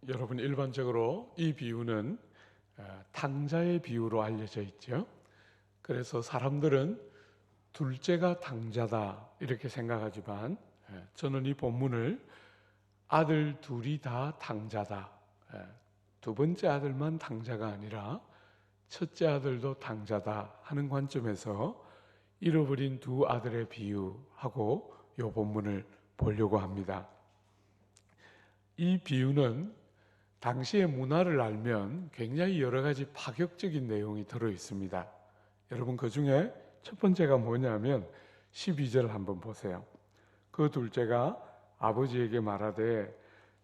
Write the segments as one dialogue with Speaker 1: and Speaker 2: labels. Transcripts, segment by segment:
Speaker 1: 여러분, 일반적으로 이 비유는 당자의 비유로 알려져 있죠. 그래서 사람들은 둘째가 당자다 이렇게 생각하지만, 저는 이 본문을 아들 둘이 다 당자다, 두 번째 아들만 당자가 아니라 첫째 아들도 당자다 하는 관점에서 잃어버린 두 아들의 비유하고 이 본문을 보려고 합니다. 이 비유는 당시의 문화를 알면 굉장히 여러 가지 파격적인 내용이 들어 있습니다. 여러분, 그 중에 첫 번째가 뭐냐면 12절 한번 보세요. 그 둘째가 아버지에게 말하되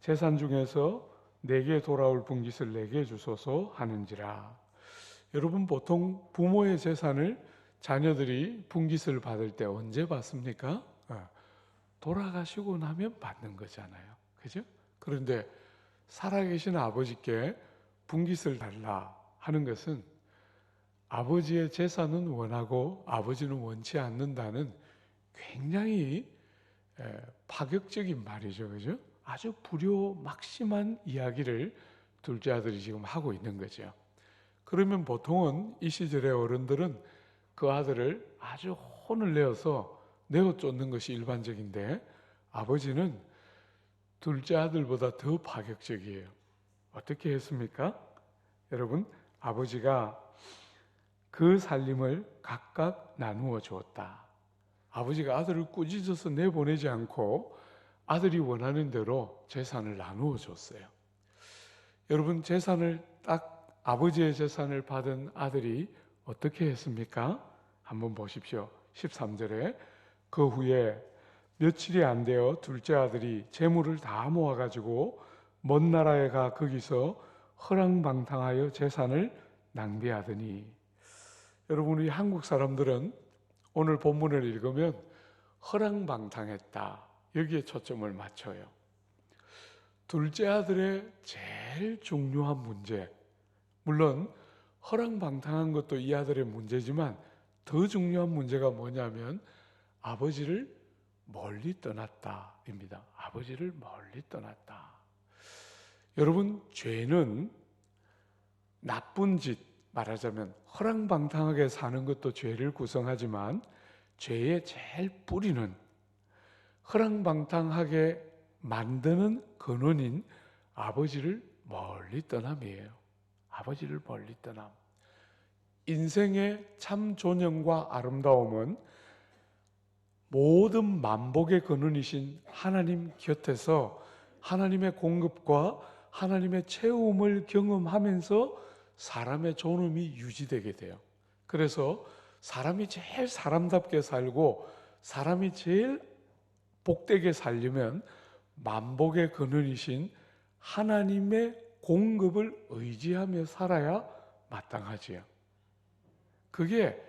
Speaker 1: 재산 중에서 내게 돌아올 분깃을 내게 주소서 하는지라. 여러분, 보통 부모의 재산을 자녀들이 분깃을 받을 때 언제 받습니까? 돌아가시고 나면 받는 거잖아요. 그죠? 그런데 살아계신 아버지께 분깃을 달라 하는 것은 아버지의 재산은 원하고 아버지는 원치 않는다는 굉장히 파격적인 말이죠. 그죠? 아주 불효막심한 이야기를 둘째 아들이 지금 하고 있는 거죠. 그러면 보통은 이 시절의 어른들은 그 아들을 아주 혼을 내어서 내어 쫓는 것이 일반적인데, 아버지는 둘째 아들보다 더 파격적이에요. 어떻게 했습니까? 여러분, 아버지가 그 살림을 각각 나누어 주었다. 아버지가 아들을 꾸짖어서 내보내지 않고 아들이 원하는 대로 재산을 나누어 줬어요. 여러분, 재산을 딱 아버지의 재산을 받은 아들이 어떻게 했습니까? 한번 보십시오. 13절에 그 후에 며칠이 안 되어 둘째 아들이 재물을 다 모아가지고 먼 나라에 가 거기서 허랑방탕하여 재산을 낭비하더니. 여러분, 우리 한국 사람들은 오늘 본문을 읽으면 허랑방탕했다, 여기에 초점을 맞춰요. 둘째 아들의 제일 중요한 문제, 물론 허랑방탕한 것도 이 아들의 문제지만 더 중요한 문제가 뭐냐면 아버지를 멀리 떠났다입니다. 아버지를 멀리 떠났다. 여러분, 죄는 나쁜 짓, 말하자면 허랑방탕하게 사는 것도 죄를 구성하지만 죄의 제일 뿌리는 허랑방탕하게 만드는 근원인 아버지를 멀리 떠남이에요. 아버지를 멀리 떠남. 인생의 참 존영과 아름다움은 모든 만복의 근원이신 하나님 곁에서 하나님의 공급과 하나님의 채움을 경험하면서 사람의 존엄이 유지되게 돼요. 그래서 사람이 제일 사람답게 살고 사람이 제일 복되게 살려면 만복의 근원이신 하나님의 공급을 의지하며 살아야 마땅하지요. 그게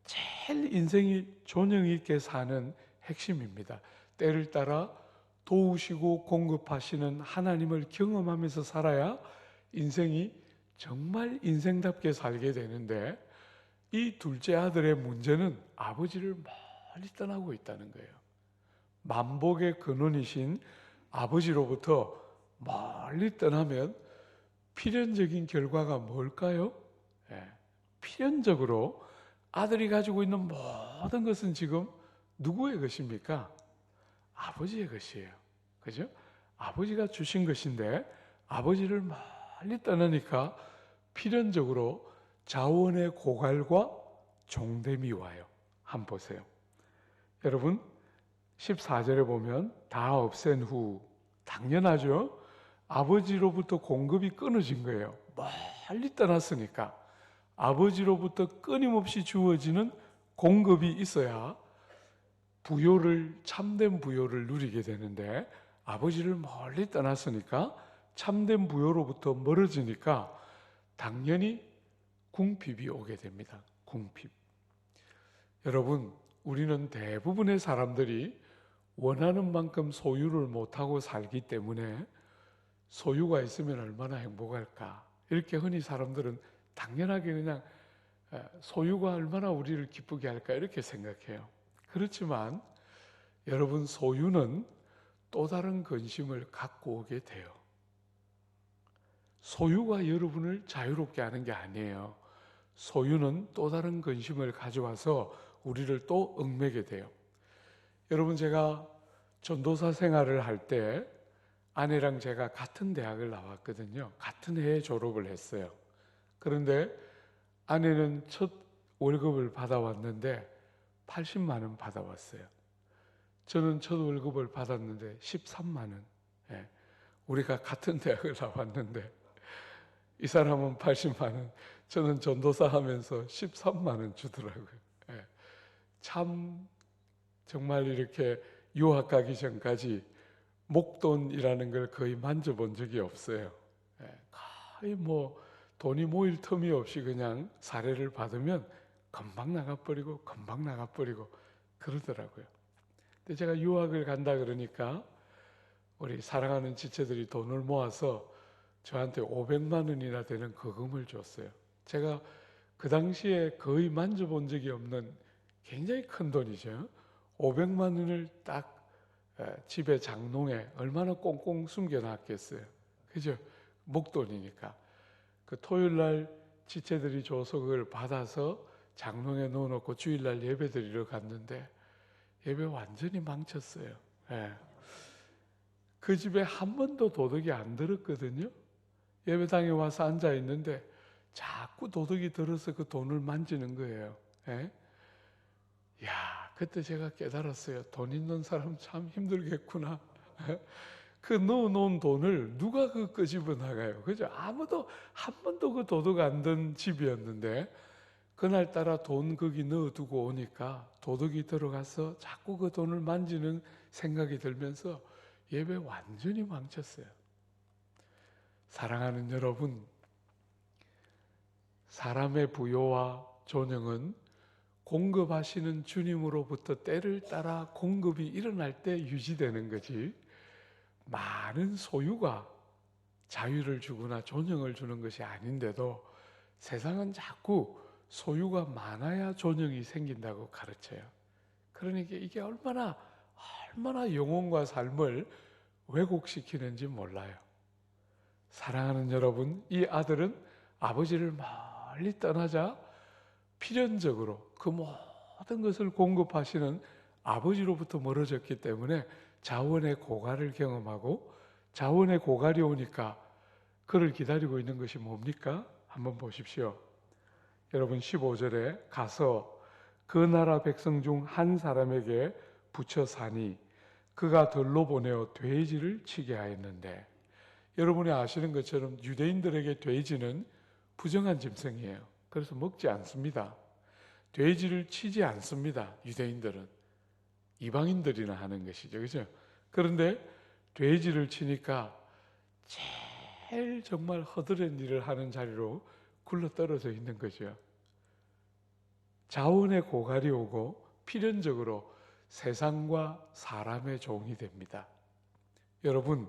Speaker 1: 제일 인생이 존영 있게 사는 핵심입니다. 때를 따라 도우시고 공급하시는 하나님을 경험하면서 살아야 인생이 정말 인생답게 살게 되는데, 이 둘째 아들의 문제는 아버지를 멀리 떠나고 있다는 거예요. 만복의 근원이신 아버지로부터 멀리 떠나면 필연적인 결과가 뭘까요? 필연적으로 아들이 가지고 있는 모든 것은 지금 누구의 것입니까? 아버지의 것이에요. 그죠? 아버지가 주신 것인데 아버지를 멀리 떠나니까 필연적으로 자원의 고갈과 종됨이 와요. 한번 보세요. 여러분, 14절에 보면 다 없앤 후, 당연하죠? 아버지로부터 공급이 끊어진 거예요. 멀리 떠났으니까. 아버지로부터 끊임없이 주어지는 공급이 있어야 참된 부요를 누리게 되는데, 아버지를 멀리 떠났으니까 참된 부요로부터 멀어지니까 당연히 궁핍이 오게 됩니다. 궁핍. 여러분, 우리는 대부분의 사람들이 원하는 만큼 소유를 못하고 살기 때문에 소유가 있으면 얼마나 행복할까, 이렇게 흔히 사람들은 당연하게 그냥 소유가 얼마나 우리를 기쁘게 할까 이렇게 생각해요. 그렇지만 여러분, 소유는 또 다른 근심을 갖고 오게 돼요. 소유가 여러분을 자유롭게 하는 게 아니에요. 소유는 또 다른 근심을 가져와서 우리를 또 얽매게 돼요. 여러분, 제가 전도사 생활을 할 때 아내랑 제가 같은 대학을 나왔거든요. 같은 해에 졸업을 했어요. 그런데 아내는 첫 월급을 받아왔는데 80만 원 받아왔어요. 저는 첫 월급을 받았는데 13만 원. 예. 우리가 같은 대학을 나왔는데 이 사람은 80만 원, 저는 전도사 하면서 13만 원 주더라고요. 예. 참 정말 이렇게 유학 가기 전까지 목돈이라는 걸 거의 만져본 적이 없어요. 예. 거의 뭐 돈이 모일 틈이 없이 그냥 사례를 받으면 금방 나가버리고 금방 나가버리고 그러더라고요. 근데 제가 유학을 간다 그러니까 우리 사랑하는 지체들이 돈을 모아서 저한테 500만 원이나 되는 거금을 줬어요. 제가 그 당시에 거의 만져본 적이 없는 굉장히 큰 돈이죠. 500만 원을 딱 집에 장롱에 얼마나 꽁꽁 숨겨놨겠어요. 그죠? 목돈이니까. 그 토요일 날 지체들이 줘서 그걸 받아서 장롱에 넣어놓고 주일날 예배 드리러 갔는데 예배 완전히 망쳤어요. 예. 그 집에 한 번도 도둑이 안 들었거든요. 예배당에 와서 앉아 있는데 자꾸 도둑이 들어서 그 돈을 만지는 거예요. 예? 야, 그때 제가 깨달았어요. 돈 있는 사람 참 힘들겠구나. 그 넣어놓은 돈을 누가 그 끄집어 나가요. 그죠? 아무도 한 번도 그 도둑 안 든 집이었는데 그날따라 돈 거기 넣어두고 오니까 도둑이 들어가서 자꾸 그 돈을 만지는 생각이 들면서 예배 완전히 망쳤어요. 사랑하는 여러분, 사람의 부요와 존영은 공급하시는 주님으로부터 때를 따라 공급이 일어날 때 유지되는 거지, 많은 소유가 자유를 주거나 존영을 주는 것이 아닌데도 세상은 자꾸 소유가 많아야 존영이 생긴다고 가르쳐요. 그러니까 이게 얼마나 영혼과 삶을 왜곡시키는지 몰라요. 사랑하는 여러분, 이 아들은 아버지를 멀리 떠나자 필연적으로 그 모든 것을 공급하시는 아버지로부터 멀어졌기 때문에 자원의 고갈을 경험하고, 자원의 고갈이 오니까 그를 기다리고 있는 것이 뭡니까? 한번 보십시오. 여러분, 15절에 가서 그 나라 백성 중 한 사람에게 붙여 사니 그가 들로 보내어 돼지를 치게 하였는데, 여러분이 아시는 것처럼 유대인들에게 돼지는 부정한 짐승이에요. 그래서 먹지 않습니다. 돼지를 치지 않습니다. 유대인들은. 이방인들이나 하는 것이죠. 그죠? 그런데 돼지를 치니까 제일 정말 허드렛 일을 하는 자리로 굴러 떨어져 있는 거죠. 자원의 고갈이 오고 필연적으로 세상과 사람의 종이 됩니다. 여러분,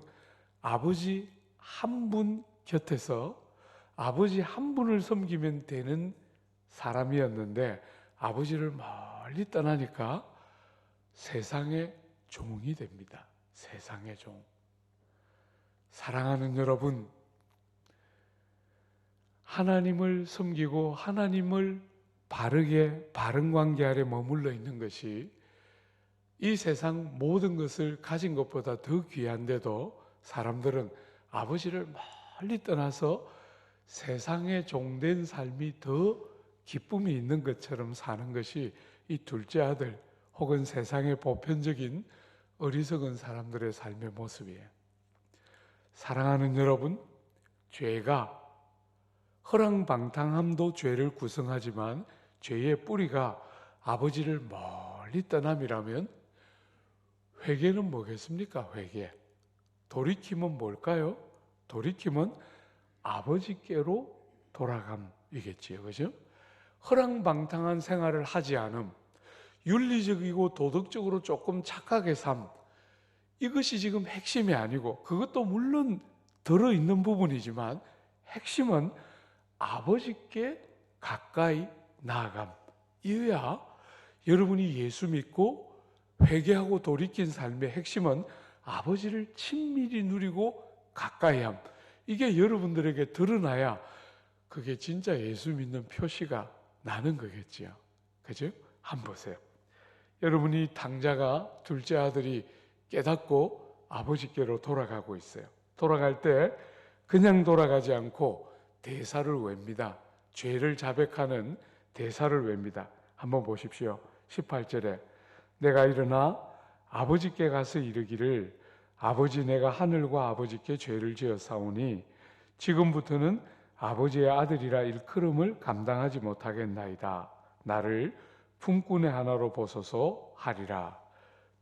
Speaker 1: 아버지 한 분 곁에서 아버지 한 분을 섬기면 되는 사람이었는데 아버지를 멀리 떠나니까 세상의 종이 됩니다. 세상의 종. 사랑하는 여러분, 하나님을 섬기고 하나님을 바른 관계 아래 머물러 있는 것이 이 세상 모든 것을 가진 것보다 더 귀한데도 사람들은 아버지를 멀리 떠나서 세상에 종된 삶이 더 기쁨이 있는 것처럼 사는 것이 이 둘째 아들 혹은 세상의 보편적인 어리석은 사람들의 삶의 모습이에요. 사랑하는 여러분, 죄가 허랑방탕함도 죄를 구성하지만 죄의 뿌리가 아버지를 멀리 떠남이라면 회개는 뭐겠습니까? 회개. 돌이킴은 뭘까요? 돌이킴은 아버지께로 돌아감이겠지요. 그죠? 허랑방탕한 생활을 하지 않음, 윤리적이고 도덕적으로 조금 착하게 삶, 이것이 지금 핵심이 아니고, 그것도 물론 들어있는 부분이지만 핵심은 아버지께 가까이 나아감. 이어야 여러분이 예수 믿고 회개하고 돌이킨 삶의 핵심은 아버지를 친밀히 누리고 가까이함. 이게 여러분들에게 드러나야 그게 진짜 예수 믿는 표시가 나는 거겠지요. 그죠? 한번 보세요. 여러분이 당자가 둘째 아들이 깨닫고 아버지께로 돌아가고 있어요. 돌아갈 때 그냥 돌아가지 않고 대사를 외웁니다. 죄를 자백하는 대사를 외웁니다. 한번 보십시오. 18절에 내가 일어나 아버지께 가서 이르기를 아버지 내가 하늘과 아버지께 죄를 지었사오니 지금부터는 아버지의 아들이라 일컬음을 감당하지 못하겠나이다. 나를 품꾼의 하나로 보소서 하리라.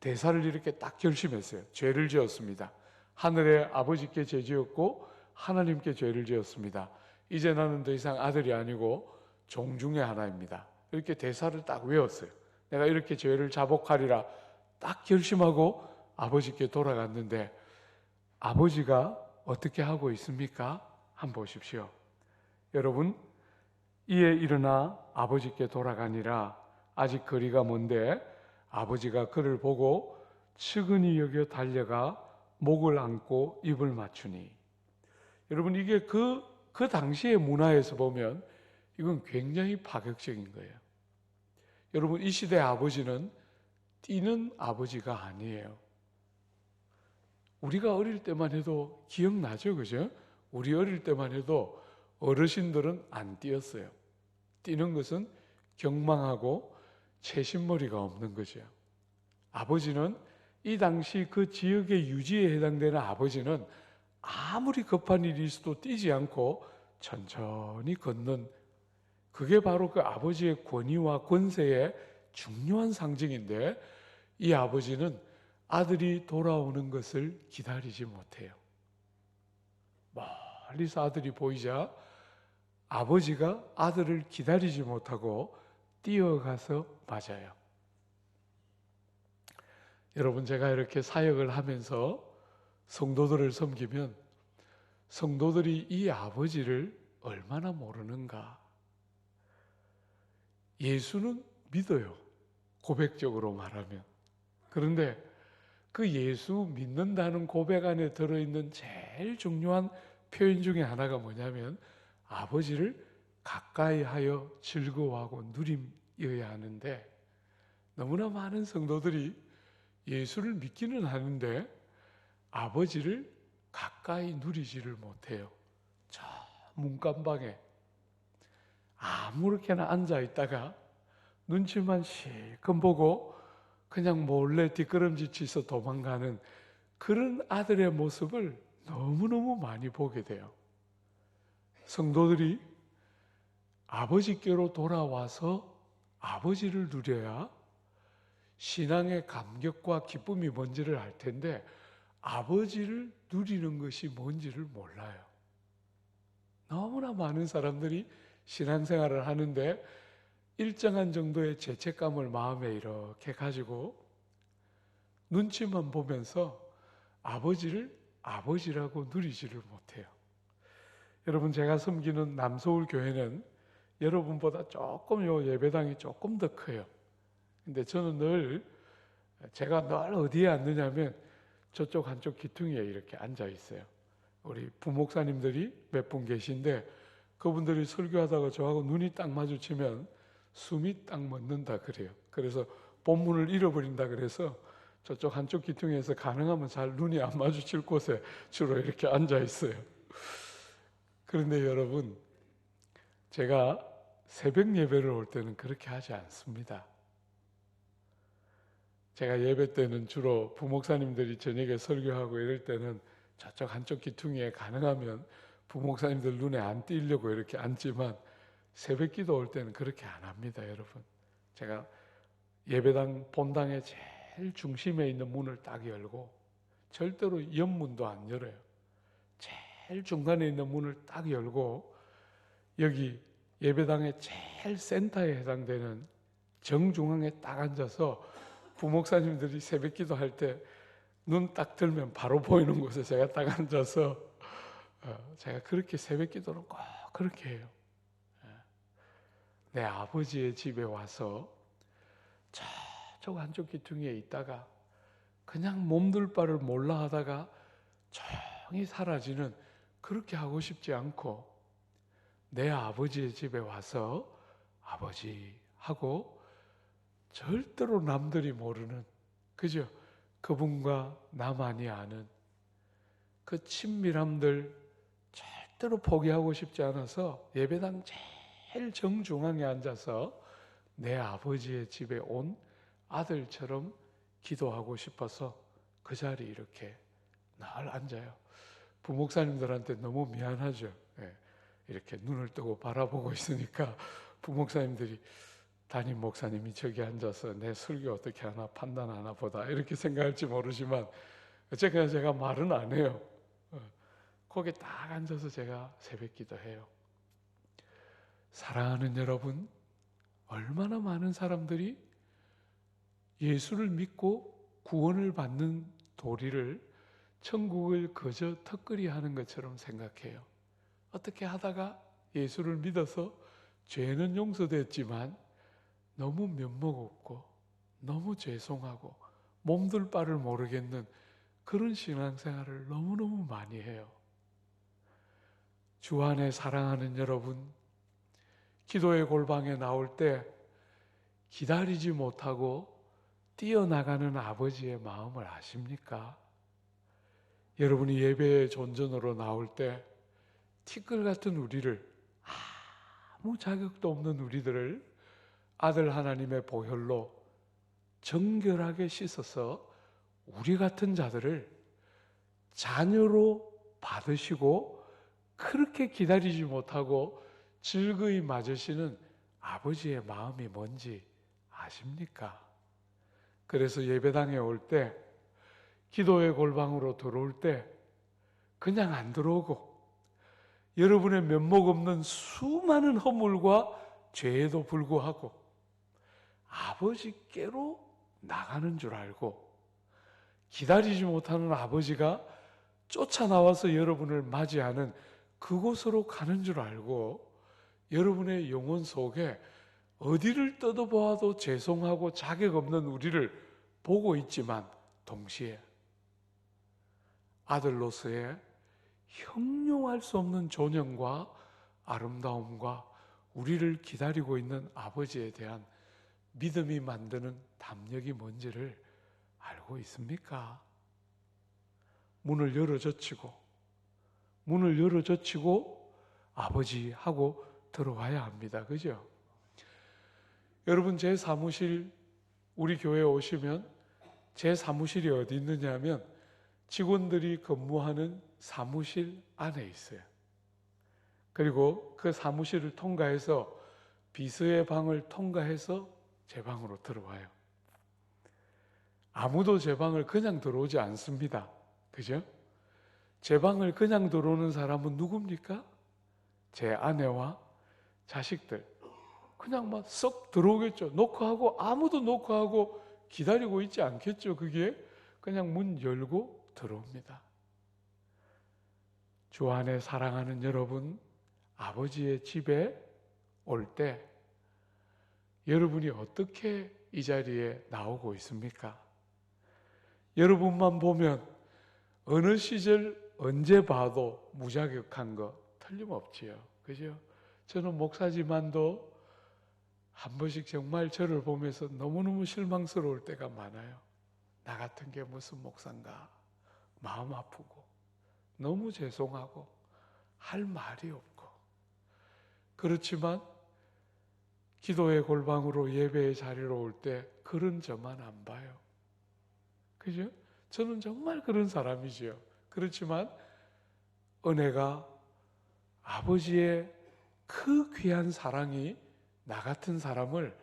Speaker 1: 대사를 이렇게 딱 결심했어요. 죄를 지었습니다. 하늘의 아버지께 죄 지었고 하나님께 죄를 지었습니다. 이제 나는 더 이상 아들이 아니고 종 중에 하나입니다. 이렇게 대사를 딱 외웠어요. 내가 이렇게 죄를 자복하리라 딱 결심하고 아버지께 돌아갔는데 아버지가 어떻게 하고 있습니까? 한번 보십시오. 여러분, 이에 일어나 아버지께 돌아가니라. 아직 거리가 먼데 아버지가 그를 보고 측은히 여겨 달려가 목을 안고 입을 맞추니. 여러분, 이게 그 당시의 문화에서 보면 이건 굉장히 파격적인 거예요. 여러분, 이 시대의 아버지는 뛰는 아버지가 아니에요. 우리가 어릴 때만 해도 기억나죠, 그죠? 우리 어릴 때만 해도 어르신들은 안 뛰었어요. 뛰는 것은 경망하고 채신머리가 없는 거죠. 아버지는 이 당시 그 지역의 유지에 해당되는 아버지는 아무리 급한 일이 있어도 뛰지 않고 천천히 걷는, 그게 바로 그 아버지의 권위와 권세의 중요한 상징인데 이 아버지는 아들이 돌아오는 것을 기다리지 못해요. 멀리서 아들이 보이자 아버지가 아들을 기다리지 못하고 뛰어가서 맞아요. 여러분, 제가 이렇게 사역을 하면서 성도들을 섬기면 성도들이 이 아버지를 얼마나 모르는가. 예수는 믿어요. 고백적으로 말하면. 그런데 그 예수 믿는다는 고백 안에 들어있는 제일 중요한 표현 중에 하나가 뭐냐면 아버지를 가까이 하여 즐거워하고 누림이어야 하는데 너무나 많은 성도들이 예수를 믿기는 하는데 아버지를 가까이 누리지를 못해요. 저 문간방에 아무렇게나 앉아 있다가 눈치만 실컷 보고 그냥 몰래 뒷걸음질 쳐 도망가는 그런 아들의 모습을 너무너무 많이 보게 돼요. 성도들이 아버지께로 돌아와서 아버지를 누려야 신앙의 감격과 기쁨이 뭔지를 알 텐데 아버지를 누리는 것이 뭔지를 몰라요. 너무나 많은 사람들이 신앙생활을 하는데 일정한 정도의 죄책감을 마음에 이렇게 가지고 눈치만 보면서 아버지를 아버지라고 누리지를 못해요. 여러분, 제가 섬기는 남서울 교회는 여러분보다 조금 예배당이 조금 더 커요. 근데 저는 제가 늘 어디에 앉느냐면 저쪽 한쪽 기퉁이에 이렇게 앉아 있어요. 우리 부목사님들이 몇 분 계신데 그분들이 설교하다가 저하고 눈이 딱 마주치면 숨이 딱 멎는다 그래요. 그래서 본문을 잃어버린다 그래서 저쪽 한쪽 기퉁에서 가능하면 잘 눈이 안 마주칠 곳에 주로 이렇게 앉아 있어요. 그런데 여러분, 제가 새벽 예배를 올 때는 그렇게 하지 않습니다. 제가 예배 때는 주로 부목사님들이 저녁에 설교하고 이럴 때는 저쪽 한쪽 기퉁이에 가능하면 부목사님들 눈에 안 띄려고 이렇게 앉지만 새벽 기도 올 때는 그렇게 안 합니다, 여러분. 제가 예배당 본당의 제일 중심에 있는 문을 딱 열고 절대로 옆문도 안 열어요. 제일 중간에 있는 문을 딱 열고 여기 예배당의 제일 센터에 해당되는 정중앙에 딱 앉아서 부목사님들이 새벽 기도할 때 눈 딱 들면 바로 보이는 곳에 제가 딱 앉아서 제가 그렇게 새벽 기도를 꼭 그렇게 해요. 내 아버지의 집에 와서 저쪽 한쪽 기퉁이에 있다가 그냥 몸둘 바를 몰라 하다가 조용히 사라지는 그렇게 하고 싶지 않고 내 아버지의 집에 와서 아버지 하고 절대로 남들이 모르는, 그죠? 그분과 나만이 아는 그 친밀함들 절대로 포기하고 싶지 않아서 예배당 제일 정중앙에 앉아서 내 아버지의 집에 온 아들처럼 기도하고 싶어서 그 자리에 이렇게 늘 앉아요. 부목사님들한테 너무 미안하죠. 예, 이렇게 눈을 뜨고 바라보고 있으니까 부목사님들이 담임 목사님이 저기 앉아서 내 설교 어떻게 하나 판단하나 보다 이렇게 생각할지 모르지만 어쨌거나 제가 말은 안 해요. 거기 딱 앉아서 제가 새벽 기도해요. 사랑하는 여러분, 얼마나 많은 사람들이 예수를 믿고 구원을 받는 도리를 천국을 그저 턱걸이 하는 것처럼 생각해요. 어떻게 하다가 예수를 믿어서 죄는 용서됐지만 너무 면목 없고 너무 죄송하고 몸둘 바를 모르겠는 그런 신앙생활을 너무너무 많이 해요. 주 안에 사랑하는 여러분, 기도의 골방에 나올 때 기다리지 못하고 뛰어나가는 아버지의 마음을 아십니까? 여러분이 예배의 존전으로 나올 때 티끌 같은 우리를, 아무 자격도 없는 우리들을 아들 하나님의 보혈로 정결하게 씻어서 우리 같은 자들을 자녀로 받으시고 그렇게 기다리지 못하고 즐거이 맞으시는 아버지의 마음이 뭔지 아십니까? 그래서 예배당에 올 때, 기도의 골방으로 들어올 때 그냥 안 들어오고 여러분의 면목 없는 수많은 허물과 죄에도 불구하고 아버지께로 나가는 줄 알고, 기다리지 못하는 아버지가 쫓아나와서 여러분을 맞이하는 그곳으로 가는 줄 알고 여러분의 영혼 속에 어디를 떠다보아도 죄송하고 자격 없는 우리를 보고 있지만 동시에 아들로서의 형용할 수 없는 존엄과 아름다움과 우리를 기다리고 있는 아버지에 대한 믿음이 만드는 담력이 뭔지를 알고 있습니까? 문을 열어젖히고 아버지 하고 들어와야 합니다. 그죠? 여러분, 제 사무실, 우리 교회에 오시면 제 사무실이 어디 있느냐 하면 직원들이 근무하는 사무실 안에 있어요. 그리고 그 사무실을 통과해서 비서의 방을 통과해서 제 방으로 들어와요. 아무도 제 방을 그냥 들어오지 않습니다. 그죠? 제 방을 그냥 들어오는 사람은 누굽니까? 제 아내와 자식들. 그냥 막 썩 들어오겠죠. 노크하고, 아무도 노크하고 기다리고 있지 않겠죠. 그게 그냥 문 열고 들어옵니다. 주 안에 사랑하는 여러분, 아버지의 집에 올 때 여러분이 어떻게 이 자리에 나오고 있습니까? 여러분만 보면 어느 시절 언제 봐도 무자격한 거 틀림없지요. 그죠? 저는 목사지만도 한 번씩 정말 저를 보면서 너무너무 실망스러울 때가 많아요. 나 같은 게 무슨 목사인가? 마음 아프고 너무 죄송하고 할 말이 없고. 그렇지만 기도의 골방으로 예배의 자리로 올 때 그런 저만 안 봐요. 그죠? 저는 정말 그런 사람이지요. 그렇지만 은혜가, 아버지의 그 귀한 사랑이 나 같은 사람을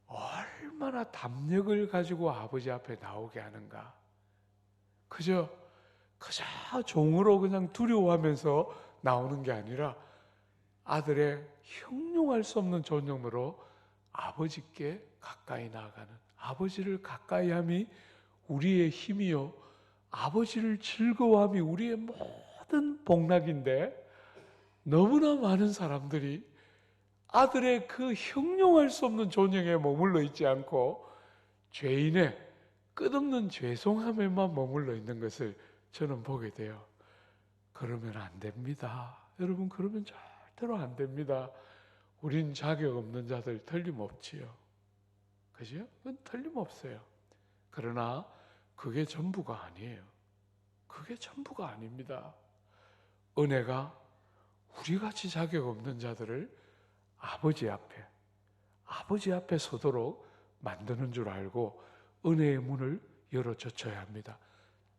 Speaker 1: 얼마나 담력을 가지고 아버지 앞에 나오게 하는가. 그저 종으로 그냥 두려워하면서 나오는 게 아니라 아들의 형용할 수 없는 존엄으로 아버지께 가까이 나아가는, 아버지를 가까이함이 우리의 힘이요 아버지를 즐거워함이 우리의 모든 복락인데, 너무나 많은 사람들이 아들의 그 형용할 수 없는 존엄에 머물러 있지 않고 죄인의 끝없는 죄송함에만 머물러 있는 것을 저는 보게 돼요. 그러면 안 됩니다. 여러분, 그러면 절대로 안 됩니다. 우린 자격 없는 자들 틀림없지요. 그죠? 그건 틀림없어요. 그러나 그게 전부가 아니에요. 그게 전부가 아닙니다. 은혜가 우리같이 자격 없는 자들을 아버지 앞에 서도록 만드는 줄 알고 은혜의 문을 열어젖혀야 합니다.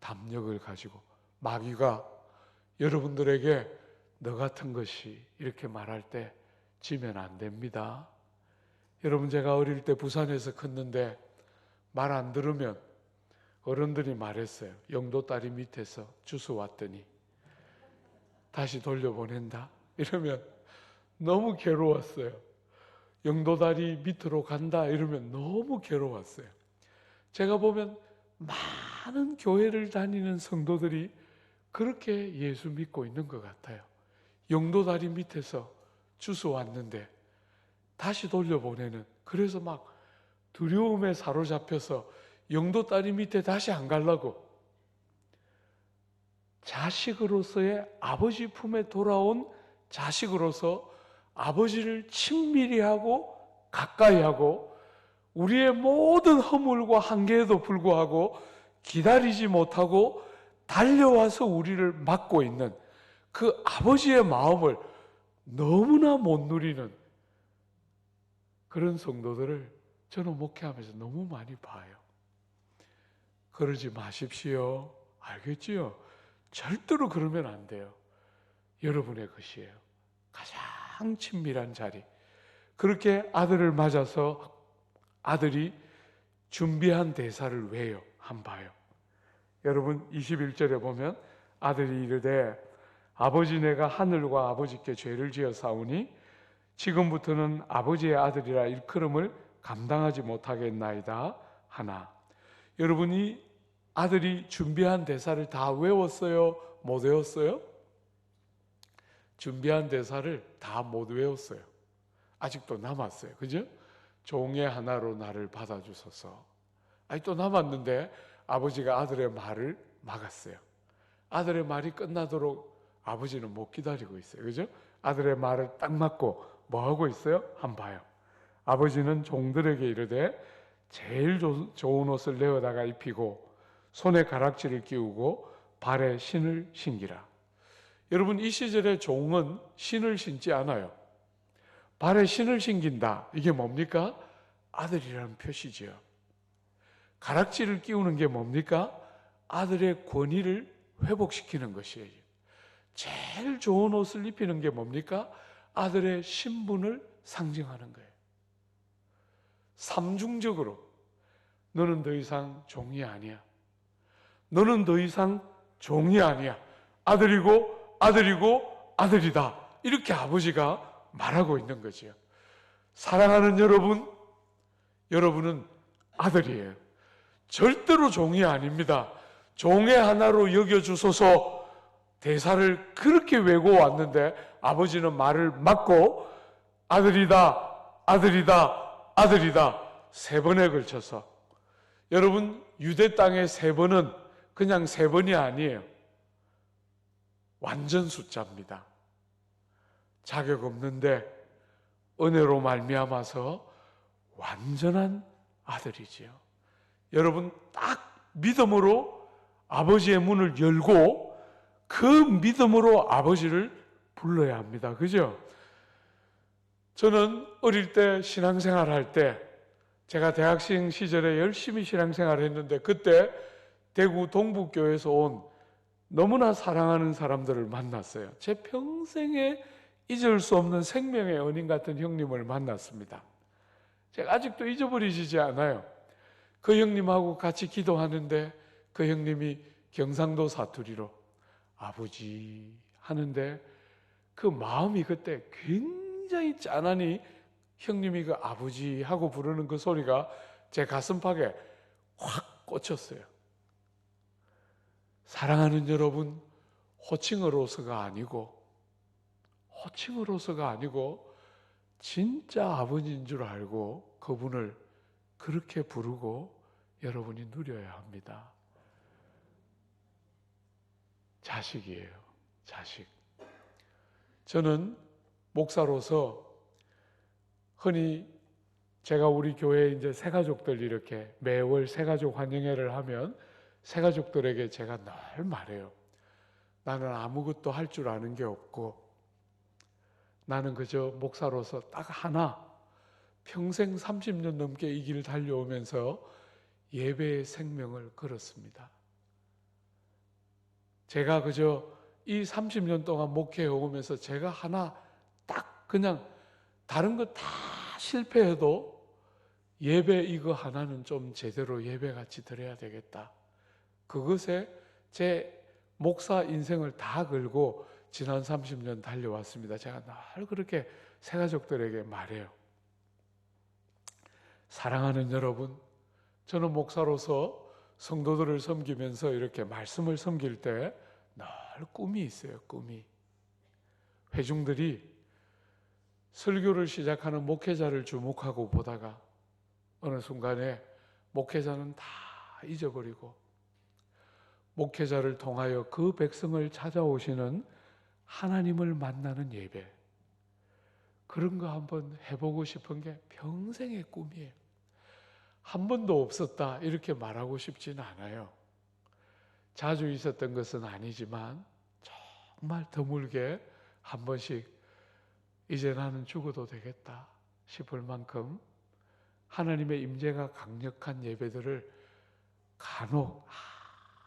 Speaker 1: 담력을 가지고. 마귀가 여러분들에게 너 같은 것이 이렇게 말할 때 지면 안 됩니다. 여러분, 제가 어릴 때 부산에서 컸는데 말 안 들으면 어른들이 말했어요. 영도 다리 밑에서 주워 왔더니 다시 돌려보낸다. 이러면 너무 괴로웠어요. 영도 다리 밑으로 간다 이러면 너무 괴로웠어요. 제가 보면 많은 교회를 다니는 성도들이 그렇게 예수 믿고 있는 것 같아요. 영도 다리 밑에서 주워 왔는데 다시 돌려보내는, 그래서 막 두려움에 사로잡혀서 영도 다리 밑에 다시 안 가려고, 자식으로서의 아버지 품에 돌아온 자식으로서 아버지를 친밀히 하고 가까이 하고 우리의 모든 허물과 한계에도 불구하고 기다리지 못하고 달려와서 우리를 막고 있는 그 아버지의 마음을 너무나 못 누리는 그런 성도들을 저는 목회하면서 너무 많이 봐요. 그러지 마십시오. 알겠지요? 절대로 그러면 안 돼요. 여러분의 것이에요. 가장 친밀한 자리. 그렇게 아들을 맞아서 아들이 준비한 대사를 외요. 한번 봐요. 여러분, 21절에 보면 아들이 이르되 아버지, 내가 하늘과 아버지께 죄를 지어 싸우니 지금부터는 아버지의 아들이라 일컬음을 감당하지 못하겠나이다 하나. 여러분이 아들이 준비한 대사를 다 외웠어요? 못 외웠어요? 준비한 대사를 다 못 외웠어요. 아직도 남았어요. 그죠? 종의 하나로 나를 받아주소서. 아직도 남았는데 아버지가 아들의 말을 막았어요. 아들의 말이 끝나도록 아버지는 못 기다리고 있어요. 그죠? 아들의 말을 딱 막고 뭐 하고 있어요? 한번 봐요. 아버지는 종들에게 이르되 제일 좋은 옷을 내어다가 입히고 손에 가락지를 끼우고 발에 신을 신기라. 여러분, 이 시절에 종은 신을 신지 않아요. 발에 신을 신긴다. 이게 뭡니까? 아들이라는 표시죠. 가락지를 끼우는 게 뭡니까? 아들의 권위를 회복시키는 것이에요. 제일 좋은 옷을 입히는 게 뭡니까? 아들의 신분을 상징하는 거예요. 삼중적으로 너는 더 이상 종이 아니야. 너는 더 이상 종이 아니야. 아들이고 아들이고 아들이다. 이렇게 아버지가 말하고 있는 거지요. 사랑하는 여러분, 여러분은 아들이에요. 절대로 종이 아닙니다. 종의 하나로 여겨주소서 대사를 그렇게 외고 왔는데 아버지는 말을 막고 아들이다, 아들이다, 아들이다 3번에 걸쳐서. 여러분, 유대 땅의 3번은 그냥 3번이 아니에요. 완전 숫자입니다. 자격 없는데 은혜로 말미암아서 완전한 아들이지요. 여러분, 딱 믿음으로 아버지의 문을 열고 그 믿음으로 아버지를 불러야 합니다. 그죠? 저는 어릴 때 신앙생활 할 때, 제가 대학생 시절에 열심히 신앙생활을 했는데 그때 대구 동북교에서 온 너무나 사랑하는 사람들을 만났어요. 제 평생에 잊을 수 없는 생명의 은인 같은 형님을 만났습니다. 제가 아직도 잊어버리지 않아요. 그 형님하고 같이 기도하는데 그 형님이 경상도 사투리로 아버지 하는데 그 마음이 그때 굉장히 짠하니 형님이 그 아버지 하고 부르는 그 소리가 제 가슴팍에 확 꽂혔어요. 사랑하는 여러분, 호칭으로서가 아니고 진짜 아버지인 줄 알고 그분을 그렇게 부르고 여러분이 누려야 합니다. 자식이에요. 자식. 저는 목사로서 흔히 제가 우리 교회 이제 새가족들 이렇게 매월 새가족 환영회를 하면 새가족들에게 제가 늘 말해요. 나는 아무것도 할 줄 아는 게 없고 나는 그저 목사로서 딱 하나 평생 30년 넘게 이 길을 달려오면서 예배의 생명을 걸었습니다. 제가 그저 이 30년 동안 목회해 오면서 제가 하나 딱 그냥 다른 거 다 실패해도 예배 이거 하나는 좀 제대로 예배같이 드려야 되겠다. 그것에 제 목사 인생을 다 걸고 지난 30년 달려왔습니다. 제가 늘 그렇게 새가족들에게 말해요. 사랑하는 여러분, 저는 목사로서 성도들을 섬기면서 이렇게 말씀을 섬길 때 늘 꿈이 있어요. 꿈이. 회중들이 설교를 시작하는 목회자를 주목하고 보다가 어느 순간에 목회자는 다 잊어버리고 목회자를 통하여 그 백성을 찾아오시는 하나님을 만나는 예배, 그런 거 한번 해보고 싶은 게 평생의 꿈이에요. 한 번도 없었다 이렇게 말하고 싶지는 않아요. 자주 있었던 것은 아니지만 정말 드물게 한 번씩 이제 나는 죽어도 되겠다 싶을 만큼 하나님의 임재가 강력한 예배들을 간혹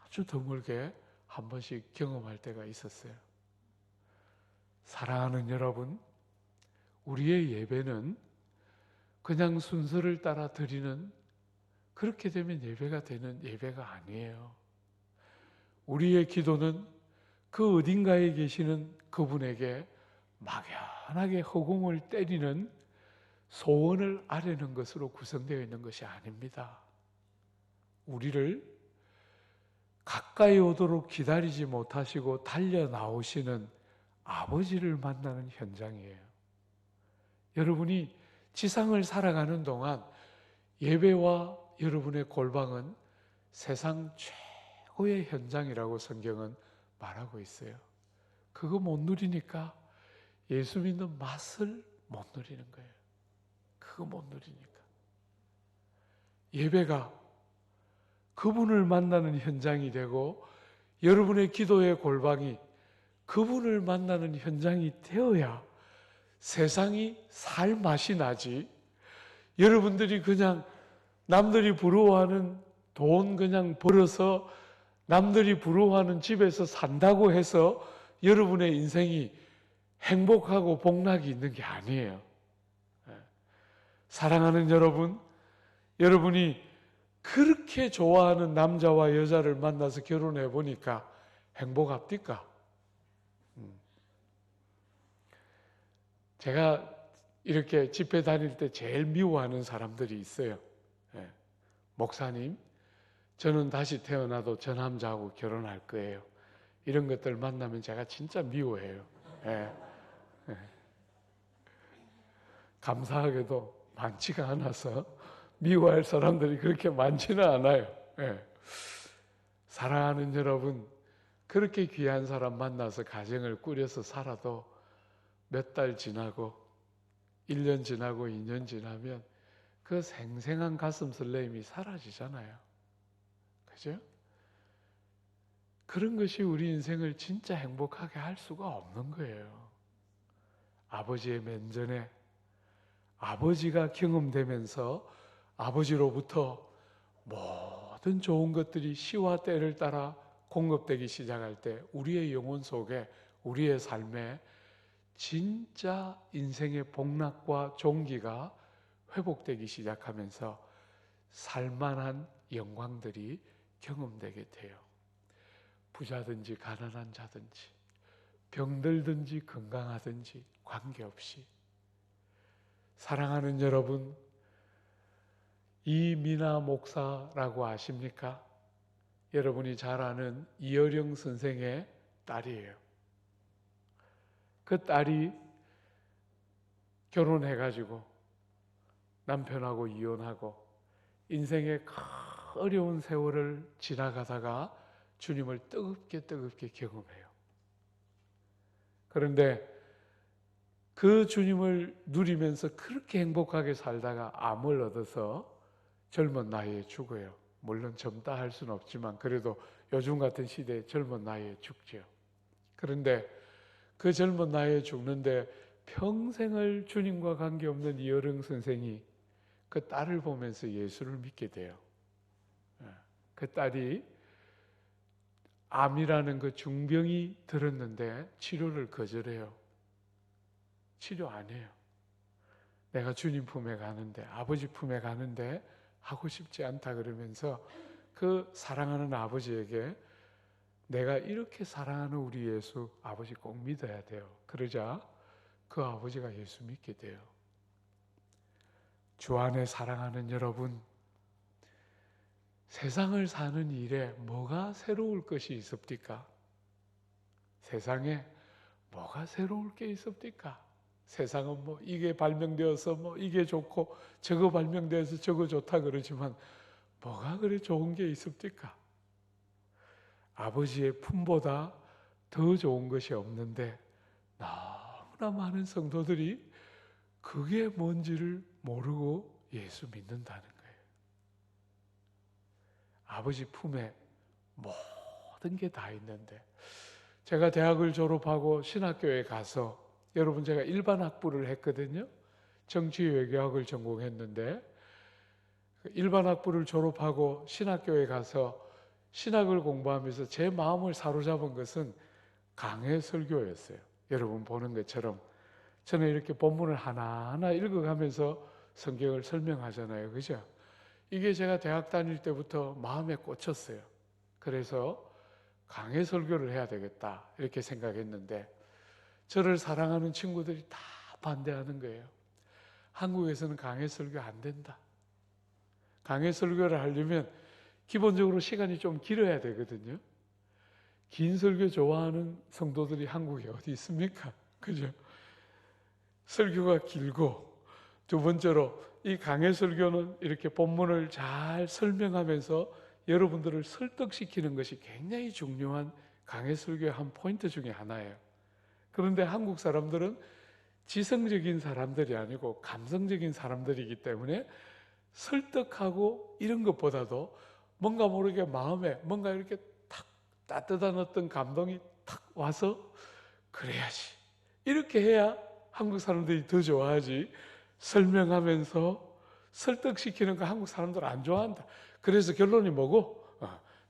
Speaker 1: 아주 드물게 한 번씩 경험할 때가 있었어요. 사랑하는 여러분, 우리의 예배는 그냥 순서를 따라 드리는, 그렇게 되면 예배가 되는 예배가 아니에요. 우리의 기도는 그 어딘가에 계시는 그분에게 막연하게 허공을 때리는 소원을 아뢰는 것으로 구성되어 있는 것이 아닙니다. 우리를 가까이 오도록 기다리지 못하시고 달려 나오시는 아버지를 만나는 현장이에요. 여러분이 지상을 살아가는 동안 예배와 여러분의 골방은 세상 최고의 현장이라고 성경은 말하고 있어요. 그거 못 누리니까 예수 믿는 맛을 못 누리는 거예요. 그거 못 누리니까. 예배가 그분을 만나는 현장이 되고 여러분의 기도의 골방이 그분을 만나는 현장이 되어야 세상이 살 맛이 나지. 여러분들이 그냥 남들이 부러워하는 돈 그냥 벌어서 남들이 부러워하는 집에서 산다고 해서 여러분의 인생이 행복하고 복락이 있는 게 아니에요. 사랑하는 여러분, 여러분이 그렇게 좋아하는 남자와 여자를 만나서 결혼해 보니까 행복합니까? 제가 이렇게 집회 다닐 때 제일 미워하는 사람들이 있어요. 목사님, 저는 다시 태어나도 저 남자하고 결혼할 거예요. 이런 것들 만나면 제가 진짜 미워해요. 감사하게도 많지가 않아서 미워할 사람들이 그렇게 많지는 않아요. 사랑하는 여러분, 그렇게 귀한 사람 만나서 가정을 꾸려서 살아도 몇 달 지나고 1년 지나고 2년 지나면 그 생생한 가슴 설레임이 사라지잖아요. 그죠? 그런 것이 우리 인생을 진짜 행복하게 할 수가 없는 거예요. 아버지의 면전에 아버지가 경험되면서 아버지로부터 모든 좋은 것들이 시와 때를 따라 공급되기 시작할 때 우리의 영혼 속에, 우리의 삶에 진짜 인생의 복락과 종기가 회복되기 시작하면서 살만한 영광들이 경험되게 돼요. 부자든지 가난한 자든지 병들든지 건강하든지 관계없이. 사랑하는 여러분, 이민아 목사라고 아십니까? 여러분이 잘 아는 이어령 선생의 딸이에요. 그 딸이 결혼해가지고 남편하고 이혼하고 인생의 어려운 세월을 지나가다가 주님을 뜨겁게 경험해요. 그런데 그 주님을 누리면서 그렇게 행복하게 살다가 암을 얻어서 젊은 나이에 죽어요. 물론 젊다 할 수는 없지만 그래도 요즘 같은 시대에 젊은 나이에 죽죠. 그런데 그 젊은 나이에 죽는데 평생을 주님과 관계없는 이어령 선생이 그 딸을 보면서 예수를 믿게 돼요. 그 딸이 암이라는 그 중병이 들었는데 치료를 거절해요. 치료 안 해요. 내가 주님 품에 가는데, 아버지 품에 가는데 하고 싶지 않다 그러면서 그 사랑하는 아버지에게 내가 이렇게 사랑하는 우리 예수 아버지 꼭 믿어야 돼요. 그러자 그 아버지가 예수 믿게 돼요. 주 안에 사랑하는 여러분, 세상을 사는 일에 뭐가 새로울 것이 있습니까? 세상에 뭐가 새로울 게 있습니까? 세상은 뭐 이게 발명되어서 뭐 이게 좋고 저거 발명되어서 저거 좋다 그러지만 뭐가 그래 좋은 게 있습니까? 아버지의 품보다 더 좋은 것이 없는데 너무나 많은 성도들이 그게 뭔지를 모르고 예수 믿는다는 거예요. 아버지 품에 모든 게 다 있는데 제가 대학을 졸업하고 신학교에 가서 여러분 제가 일반 학부를 했거든요. 정치 외교학을 전공했는데 일반 학부를 졸업하고 신학교에 가서 신학을 공부하면서 제 마음을 사로잡은 것은 강해 설교였어요. 여러분 보는 것처럼 저는 이렇게 본문을 하나하나 읽어가면서 성경을 설명하잖아요. 그죠? 이게 제가 대학 다닐 때부터 마음에 꽂혔어요. 그래서 강해 설교를 해야 되겠다 이렇게 생각했는데 저를 사랑하는 친구들이 다 반대하는 거예요. 한국에서는 강해 설교 안 된다. 강해 설교를 하려면 기본적으로 시간이 좀 길어야 되거든요. 긴 설교 좋아하는 성도들이 한국에 어디 있습니까? 그죠? 설교가 길고 두 번째로 이 강해 설교는 이렇게 본문을 잘 설명하면서 여러분들을 설득시키는 것이 굉장히 중요한 강해 설교의 한 포인트 중에 하나예요. 그런데 한국 사람들은 지성적인 사람들이 아니고 감성적인 사람들이기 때문에 설득하고 이런 것보다도 뭔가 모르게 마음에 뭔가 이렇게 탁 따뜻한 어떤 감동이 탁 와서 그래야지 이렇게 해야 한국 사람들이 더 좋아하지 설명하면서 설득시키는 거 한국 사람들 안 좋아한다. 그래서 결론이 뭐고?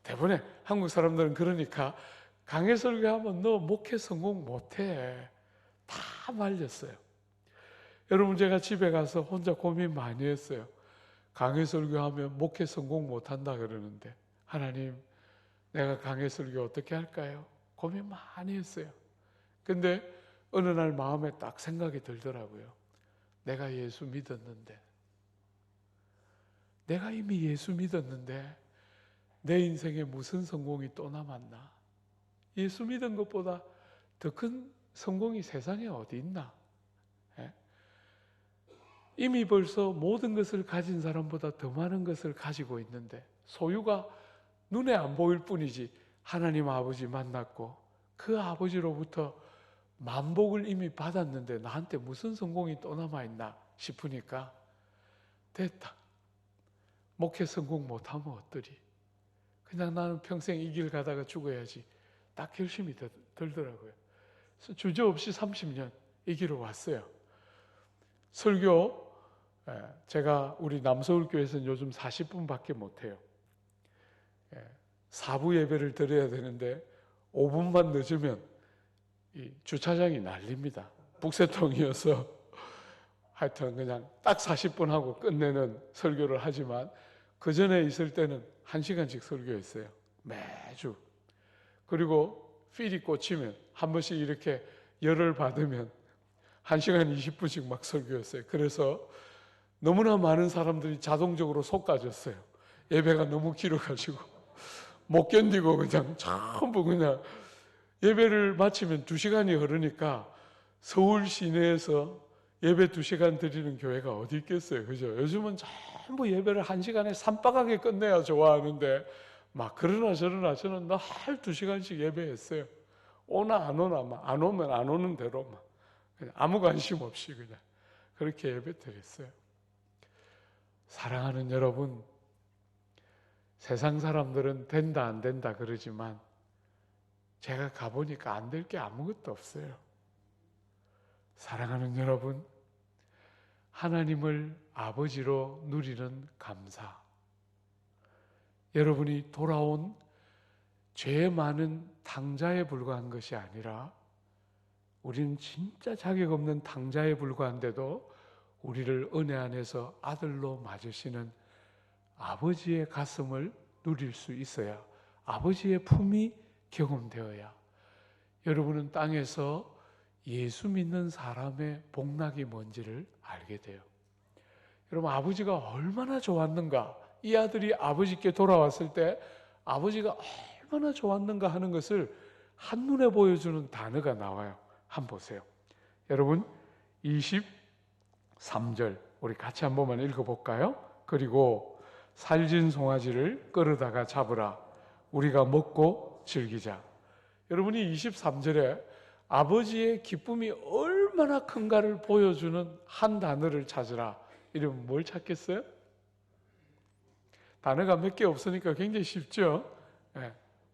Speaker 1: 대부분의 한국 사람들은 그러니까 강해 설교하면 너 목회 성공 못해. 다 말렸어요. 여러분 제가 집에 가서 혼자 고민 많이 했어요. 강해 설교하면 목회 성공 못한다 그러는데 하나님 내가 강해 설교 어떻게 할까요? 고민 많이 했어요. 근데 어느 날 마음에 딱 생각이 들더라고요. 내가 예수 믿었는데 내가 이미 예수 믿었는데 내 인생에 무슨 성공이 또 남았나? 예수 믿은 것보다 더 큰 성공이 세상에 어디 있나? 예? 이미 벌써 모든 것을 가진 사람보다 더 많은 것을 가지고 있는데 소유가 눈에 안 보일 뿐이지 하나님 아버지 만났고 그 아버지로부터 만복을 이미 받았는데 나한테 무슨 성공이 또 남아있나 싶으니까 됐다. 목회 성공 못하면 어떠리? 그냥 나는 평생 이 길 가다가 죽어야지. 딱 결심이 들더라고요. 그래서 주저없이 30년 이 길을 왔어요. 설교 제가 우리 남서울교회에서는 요즘 40분밖에 못해요. 4부 예배를 드려야 되는데 5분만 늦으면 이 주차장이 난립니다. 북새통이어서 하여튼 그냥 딱 40분 하고 끝내는 설교를 하지만 그 전에 있을 때는 1시간씩 설교했어요. 매주. 그리고 필이 꽂히면 한 번씩 이렇게 열을 받으면 1시간 20분씩 막 설교했어요. 그래서 너무나 많은 사람들이 자동적으로 솎아졌어요. 예배가 너무 길어가지고 못 견디고 그냥 전부 그냥 예배를 마치면 2시간이 흐르니까 서울 시내에서 예배 2시간 드리는 교회가 어디 있겠어요. 그죠? 요즘은 전부 예배를 1시간에 쌈박하게 끝내야 좋아하는데 막 그러나 저러나 저는 늘 2시간씩 예배했어요. 오나 안 오나 막 안 오면 안 오는 대로 막 그냥 아무 관심 없이 그냥 그렇게 예배 드렸어요. 사랑하는 여러분, 세상 사람들은 된다 안 된다 그러지만 제가 가보니까 안 될 게 아무것도 없어요. 사랑하는 여러분, 하나님을 아버지로 누리는 감사, 여러분이 돌아온 죄 많은 당자에 불과한 것이 아니라 우리는 진짜 자격 없는 당자에 불과한데도 우리를 은혜 안에서 아들로 맞으시는 아버지의 가슴을 누릴 수 있어야, 아버지의 품이 경험되어야 여러분은 땅에서 예수 믿는 사람의 복락이 뭔지를 알게 돼요. 여러분, 아버지가 얼마나 좋았는가, 이 아들이 아버지께 돌아왔을 때 아버지가 얼마나 좋았는가 하는 것을 한눈에 보여주는 단어가 나와요. 한번 보세요. 여러분, 23절 우리 같이 한 번만 읽어볼까요? 그리고 살진 송아지를 끌어다가 잡으라, 우리가 먹고 즐기자. 여러분이 23절에 아버지의 기쁨이 얼마나 큰가를 보여주는 한 단어를 찾으라, 이러면 뭘 찾겠어요? 단어가 몇 개 없으니까 굉장히 쉽죠? 네.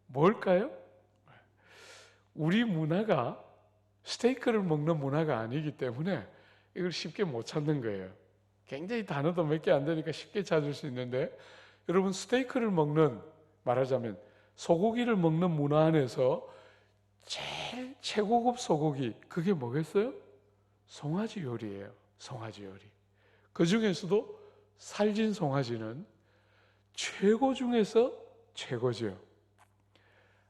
Speaker 1: 뭘까요? 우리 문화가 스테이크를 먹는 문화가 아니기 때문에 이걸 쉽게 못 찾는 거예요. 굉장히 단어도 몇 개 안 되니까 쉽게 찾을 수 있는데, 여러분, 스테이크를 먹는, 말하자면 소고기를 먹는 문화 안에서 제일 최고급 소고기, 그게 뭐겠어요? 송아지 요리예요. 송아지 요리. 그 중에서도 살진 송아지는 최고 중에서 최고죠.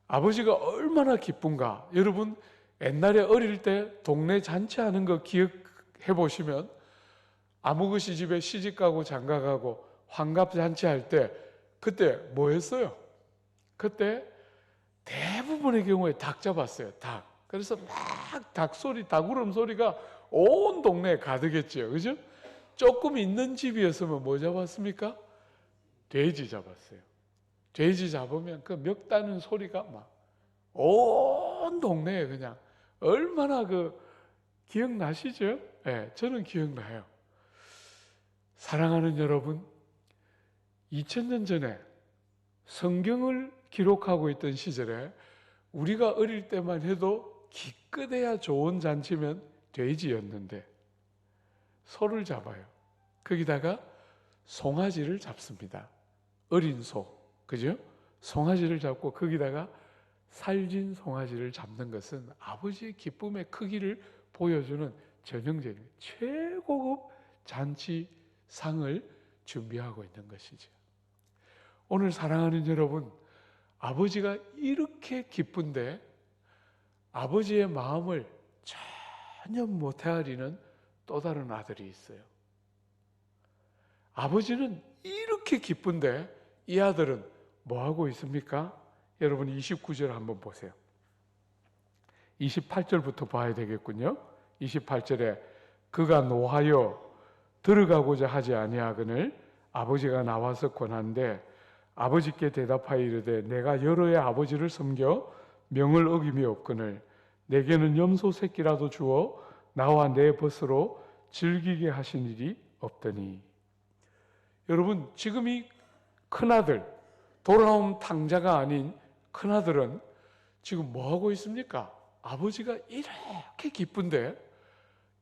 Speaker 1: 아버지가 얼마나 기쁜가. 여러분, 옛날에 어릴 때 동네 잔치하는 거 기억해 보시면, 아무그 시집에 시집가고 장가가고 환갑 잔치할 때 그때 뭐 했어요? 그때 대부분의 경우에 닭 잡았어요. 닭. 그래서 막 닭소리, 닭울음 소리가 온 동네에 가득했죠. 그죠? 조금 있는 집이었으면 뭐 잡았습니까? 돼지 잡았어요. 돼지 잡으면 그 멱 따는 소리가 막 온 동네에 그냥, 얼마나 기억나시죠? 네, 저는 기억나요. 사랑하는 여러분, 2000년 전에 성경을 기록하고 있던 시절에 우리가 어릴 때만 해도 기껏해야 좋은 잔치면 돼지였는데 소를 잡아요. 거기다가 송아지를 잡습니다. 어린 소, 그죠? 송아지를 잡고 거기다가 살진 송아지를 잡는 것은 아버지의 기쁨의 크기를 보여주는 전형적인 최고급 잔치상을 준비하고 있는 것이죠. 오늘 사랑하는 여러분, 아버지가 이렇게 기쁜데 아버지의 마음을 전혀 못 헤아리는 또 다른 아들이 있어요. 아버지는 이렇게 기쁜데 이 아들은 뭐 하고 있습니까? 여러분, 29절 한번 보세요. 28절부터 봐야 되겠군요. 28절에 그가 노하여 들어가고자 하지 아니하거늘 아버지가 나와서 권한대 아버지께 대답하여 이르되 내가 여러의 아버지를 섬겨 명을 어김이 없거늘 내게는 염소 새끼라도 주어 나와 내 벗으로 즐기게 하신 일이 없더니. 여러분, 지금 이 큰아들, 돌아온 탕자가 아닌 큰아들은 지금 뭐 하고 있습니까? 아버지가 이렇게 기쁜데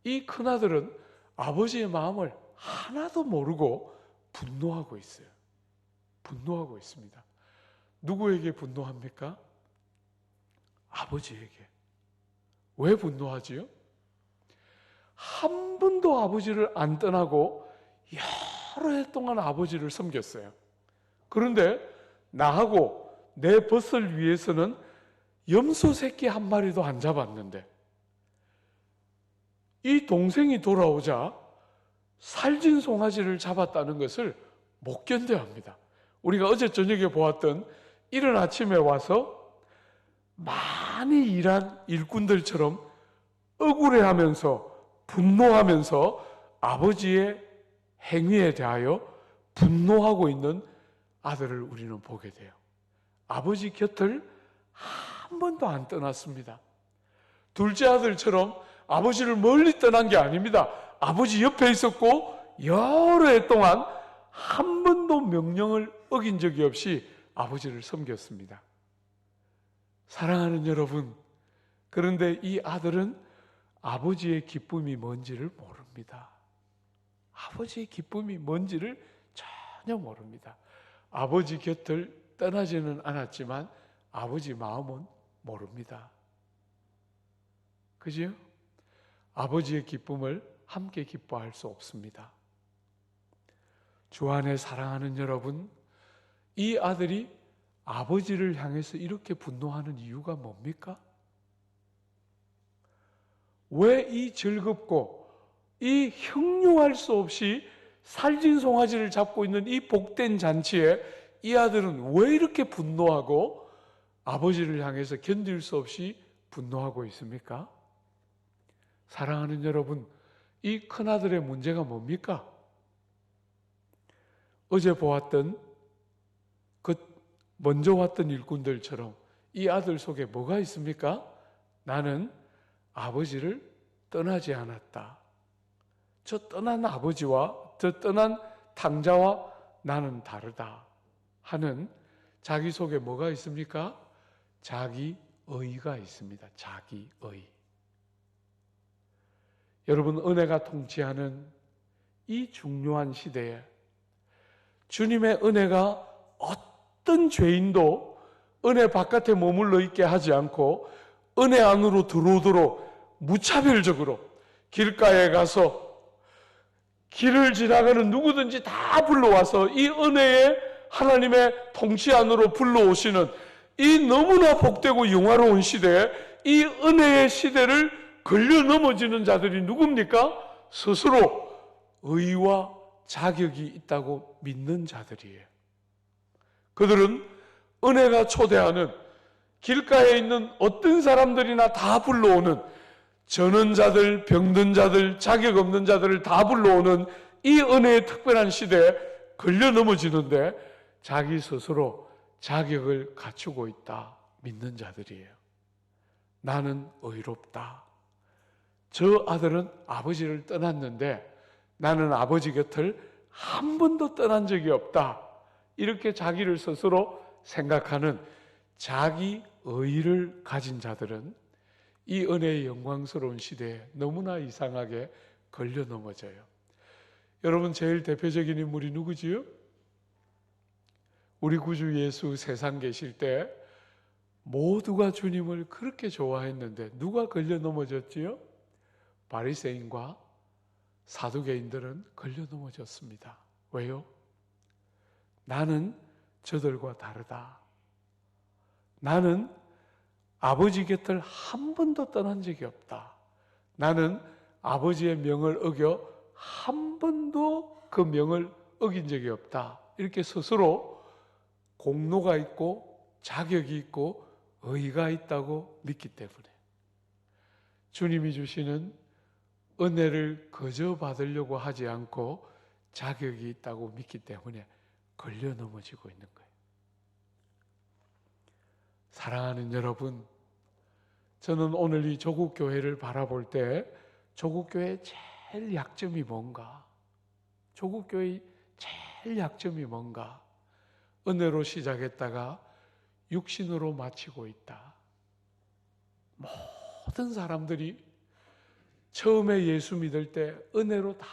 Speaker 1: 이 큰아들은 아버지의 마음을 하나도 모르고 분노하고 있어요. 분노하고 있습니다. 누구에게 분노합니까? 아버지에게. 왜 분노하지요? 한 번도 아버지를 안 떠나고 여러 해 동안 아버지를 섬겼어요. 그런데 나하고 내 벗을 위해서는 염소 새끼 한 마리도 안 잡았는데 이 동생이 돌아오자 살진 송아지를 잡았다는 것을 못 견뎌합니다. 우리가 어제 저녁에 보았던 이른 아침에 와서 많이 일한 일꾼들처럼 억울해하면서 분노하면서 아버지의 행위에 대하여 분노하고 있는 아들을 우리는 보게 돼요. 아버지 곁을 한 번도 안 떠났습니다. 둘째 아들처럼 아버지를 멀리 떠난 게 아닙니다. 아버지 옆에 있었고 여러 해 동안 한 번도 명령을 어긴 적이 없이 아버지를 섬겼습니다. 사랑하는 여러분, 그런데 이 아들은 아버지의 기쁨이 뭔지를 모릅니다. 아버지의 기쁨이 뭔지를 전혀 모릅니다. 아버지 곁을 떠나지는 않았지만 아버지 마음은 모릅니다. 그죠? 아버지의 기쁨을 함께 기뻐할 수 없습니다. 주 안에 사랑하는 여러분, 이 아들이 아버지를 향해서 이렇게 분노하는 이유가 뭡니까? 왜 이 즐겁고 이 형용할 수 없이 살진 송아지를 잡고 있는 이 복된 잔치에 이 아들은 왜 이렇게 분노하고 아버지를 향해서 견딜 수 없이 분노하고 있습니까? 사랑하는 여러분, 이 큰아들의 문제가 뭡니까? 어제 보았던 그 먼저 왔던 일꾼들처럼 이 아들 속에 뭐가 있습니까? 나는 아버지를 떠나지 않았다. 저 떠난 아버지와 저 떠난 탕자와 나는 다르다 하는 자기 속에 뭐가 있습니까? 자기의가 있습니다. 자기의. 여러분, 은혜가 통치하는 이 중요한 시대에 주님의 은혜가 어떤 죄인도 은혜 바깥에 머물러 있게 하지 않고 은혜 안으로 들어오도록 무차별적으로 길가에 가서 길을 지나가는 누구든지 다 불러와서 이 은혜의 하나님의 통치 안으로 불러오시는 이 너무나 복되고 영화로운 시대에 이 은혜의 시대를 걸려 넘어지는 자들이 누굽니까? 스스로 의와 자격이 있다고 믿는 자들이에요. 그들은 은혜가 초대하는 길가에 있는 어떤 사람들이나 다 불러오는 저는 자들, 병든 자들, 자격 없는 자들을 다 불러오는 이 은혜의 특별한 시대에 걸려 넘어지는데 자기 스스로 자격을 갖추고 있다 믿는 자들이에요. 나는 의롭다. 저 아들은 아버지를 떠났는데 나는 아버지 곁을 한 번도 떠난 적이 없다. 이렇게 자기를 스스로 생각하는 자기 의를 가진 자들은 이 은혜의 영광스러운 시대에 너무나 이상하게 걸려 넘어져요. 여러분, 제일 대표적인 인물이 누구지요? 우리 구주 예수 세상 계실 때 모두가 주님을 그렇게 좋아했는데 누가 걸려 넘어졌지요? 바리새인과 사두개인들은 걸려 넘어졌습니다. 왜요? 나는 저들과 다르다. 나는 아버지 곁을 한 번도 떠난 적이 없다. 나는 아버지의 명을 어겨 한 번도 그 명을 어긴 적이 없다. 이렇게 스스로 공로가 있고 자격이 있고 의의가 있다고 믿기 때문에 주님이 주시는 은혜를 거저 받으려고 하지 않고 자격이 있다고 믿기 때문에 걸려 넘어지고 있는 거예요. 사랑하는 여러분, 저는 오늘 이 조국교회를 바라볼 때 조국교회의 제일 약점이 뭔가? 조국교회의 제일 약점이 뭔가? 은혜로 시작했다가 육신으로 마치고 있다. 모든 사람들이 처음에 예수 믿을 때 은혜로 다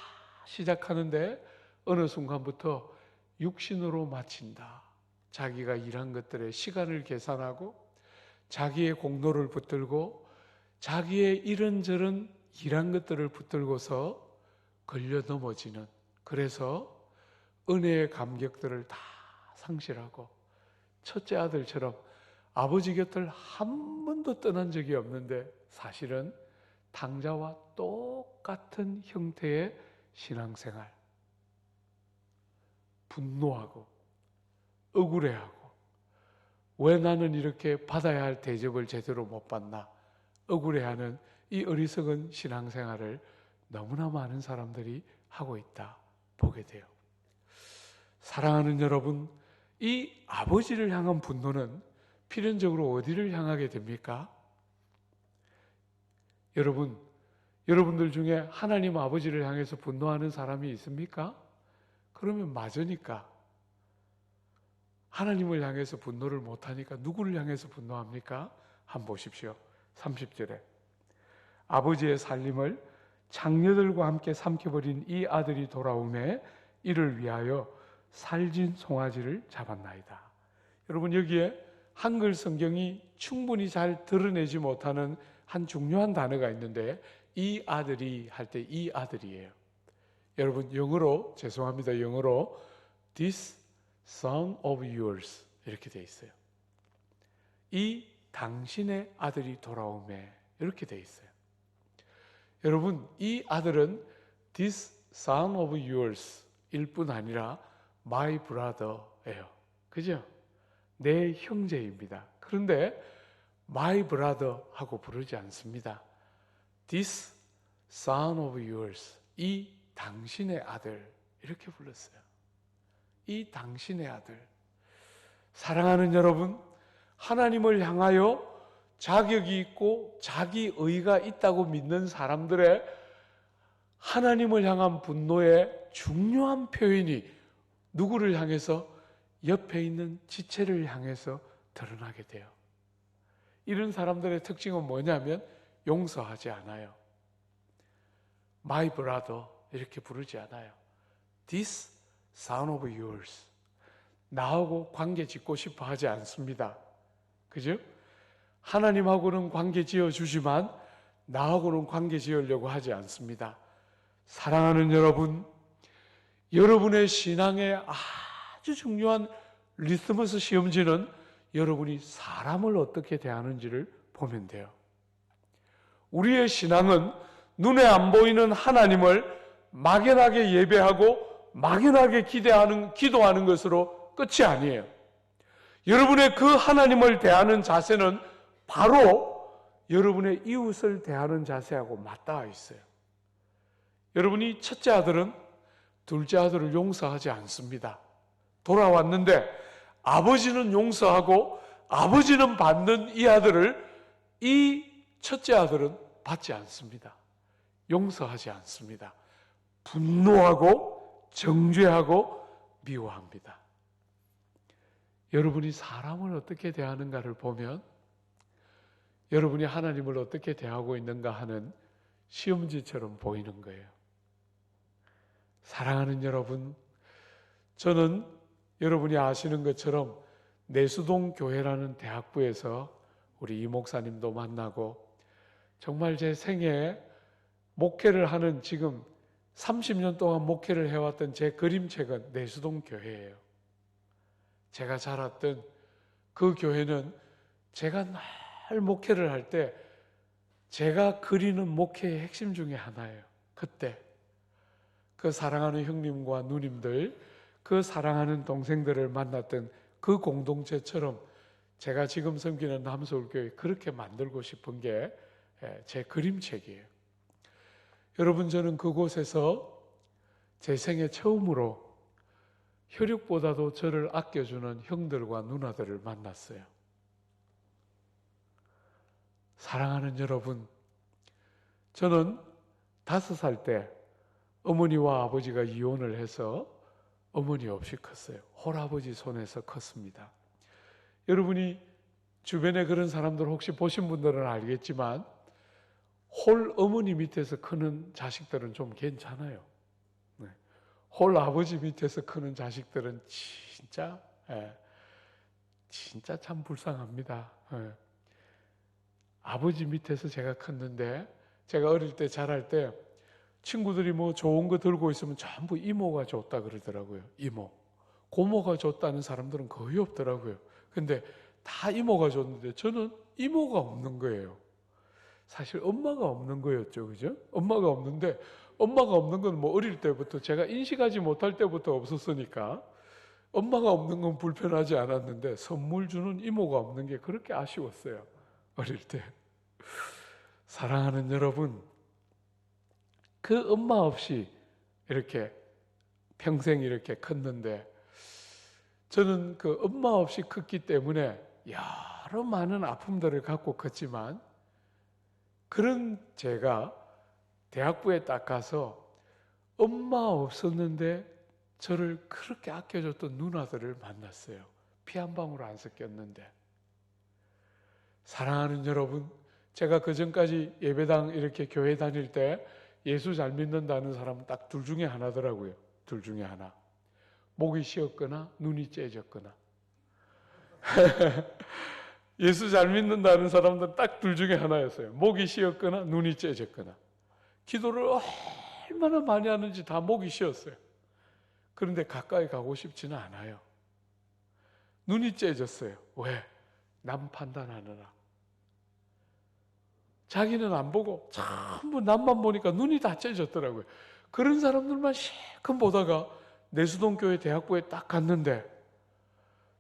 Speaker 1: 시작하는데 어느 순간부터 육신으로 마친다. 자기가 일한 것들의 시간을 계산하고 자기의 공로를 붙들고 자기의 이런저런 일한 것들을 붙들고서 걸려 넘어지는, 그래서 은혜의 감격들을 다 상실하고 첫째 아들처럼 아버지 곁을 한 번도 떠난 적이 없는데 사실은 탕자와 똑같은 형태의 신앙생활, 분노하고 억울해하고 왜 나는 이렇게 받아야 할 대접을 제대로 못 받나 억울해하는 이 어리석은 신앙생활을 너무나 많은 사람들이 하고 있다 보게 돼요. 사랑하는 여러분, 이 아버지를 향한 분노는 필연적으로 어디를 향하게 됩니까? 여러분들 중에 하나님 아버지를 향해서 분노하는 사람이 있습니까? 그러면 맞으니까. 하나님을 향해서 분노를 못하니까 누구를 향해서 분노합니까? 한번 보십시오. 30절에 아버지의 살림을 장녀들과 함께 삼켜버린 이 아들이 돌아오매 이를 위하여 살진 송아지를 잡았나이다. 여러분, 여기에 한글 성경이 충분히 잘 드러내지 못하는 한 중요한 단어가 있는데, 이 아들이 할 때 이 아들이에요. 여러분, 영어로, 죄송합니다, 영어로 This son of yours 이렇게 돼 있어요. 이 당신의 아들이 돌아오매 이렇게 돼 있어요. 여러분, 이 아들은 This son of yours 일 뿐 아니라 My brother예요. 그죠? 내 형제입니다. 그런데 My brother 하고 부르지 않습니다. This son of yours, 이 당신의 아들 이렇게 불렀어요. 이 당신의 아들. 사랑하는 여러분, 하나님을 향하여 자격이 있고 자기 의가 있다고 믿는 사람들의 하나님을 향한 분노의 중요한 표현이 누구를 향해서? 옆에 있는 지체를 향해서 드러나게 돼요. 이런 사람들의 특징은 뭐냐면 용서하지 않아요. My brother 이렇게 부르지 않아요. This son of yours, 나하고 관계 짓고 싶어 하지 않습니다. 그죠? 하나님하고는 관계 지어주지만 나하고는 관계 지으려고 하지 않습니다. 사랑하는 여러분, 여러분의 신앙의 아주 중요한 리스머스 시험지는 여러분이 사람을 어떻게 대하는지를 보면 돼요. 우리의 신앙은 눈에 안 보이는 하나님을 막연하게 예배하고 막연하게 기도하는 것으로 끝이 아니에요. 여러분의 그 하나님을 대하는 자세는 바로 여러분의 이웃을 대하는 자세하고 맞닿아 있어요. 여러분이 첫째 아들은 둘째 아들을 용서하지 않습니다. 돌아왔는데 아버지는 용서하고 아버지는 받는 이 아들을 이 첫째 아들은 받지 않습니다. 용서하지 않습니다. 분노하고 정죄하고 미워합니다. 여러분이 사람을 어떻게 대하는가를 보면 여러분이 하나님을 어떻게 대하고 있는가 하는 시험지처럼 보이는 거예요. 사랑하는 여러분, 저는 여러분이 아시는 것처럼 내수동 교회라는 대학부에서 우리 이 목사님도 만나고 정말 제 생애에 목회를 하는, 지금 30년 동안 목회를 해왔던 제 그림책은 내수동 교회예요. 제가 자랐던 그 교회는 제가 늘 목회를 할 때 제가 그리는 목회의 핵심 중에 하나예요. 그때 그 사랑하는 형님과 누님들, 그 사랑하는 동생들을 만났던 그 공동체처럼 제가 지금 섬기는 남서울교회 그렇게 만들고 싶은 게 제 그림책이에요. 여러분, 저는 그곳에서 제 생애 처음으로 혈육보다도 저를 아껴주는 형들과 누나들을 만났어요. 사랑하는 여러분, 저는 5살 때 어머니와 아버지가 이혼을 해서 어머니 없이 컸어요. 홀아버지 손에서 컸습니다. 여러분이 주변에 그런 사람들 혹시 보신 분들은 알겠지만 홀 어머니 밑에서 크는 자식들은 좀 괜찮아요. 홀 아버지 밑에서 크는 자식들은 진짜 참 불쌍합니다. 아버지 밑에서 제가 컸는데, 제가 어릴 때 자랄 때 친구들이 뭐 좋은 거 들고 있으면 전부 이모가 줬다 그러더라고요. 이모. 고모가 줬다는 사람들은 거의 없더라고요. 근데 다 이모가 줬는데 저는 이모가 없는 거예요. 사실 엄마가 없는 거였죠. 그죠? 엄마가 없는데, 엄마가 없는 건 뭐 어릴 때부터 제가 인식하지 못할 때부터 없었으니까 엄마가 없는 건 불편하지 않았는데 선물 주는 이모가 없는 게 그렇게 아쉬웠어요. 어릴 때. 사랑하는 여러분, 그 엄마 없이 이렇게 평생 이렇게 컸는데, 저는 그 엄마 없이 컸기 때문에 여러 많은 아픔들을 갖고 컸지만 그런 제가 대학부에 딱 가서 엄마 없었는데 저를 그렇게 아껴줬던 누나들을 만났어요. 피 한 방울 안 섞였는데. 사랑하는 여러분, 제가 그 전까지 예배당 이렇게 교회 다닐 때 예수 잘 믿는다는 사람은 딱 둘 중에 하나더라고요. 둘 중에 하나. 목이 쉬었거나 눈이 째졌거나. 예수 잘 믿는다는 사람들은 딱 둘 중에 하나였어요. 목이 쉬었거나 눈이 째졌거나. 기도를 얼마나 많이 하는지 다 목이 쉬었어요. 그런데 가까이 가고 싶지는 않아요. 눈이 째졌어요. 왜? 남 판단하느라. 자기는 안 보고 전부 남만 보니까 눈이 다 째졌더라고요. 그런 사람들만 실컷 보다가 내수동교회 대학부에 딱 갔는데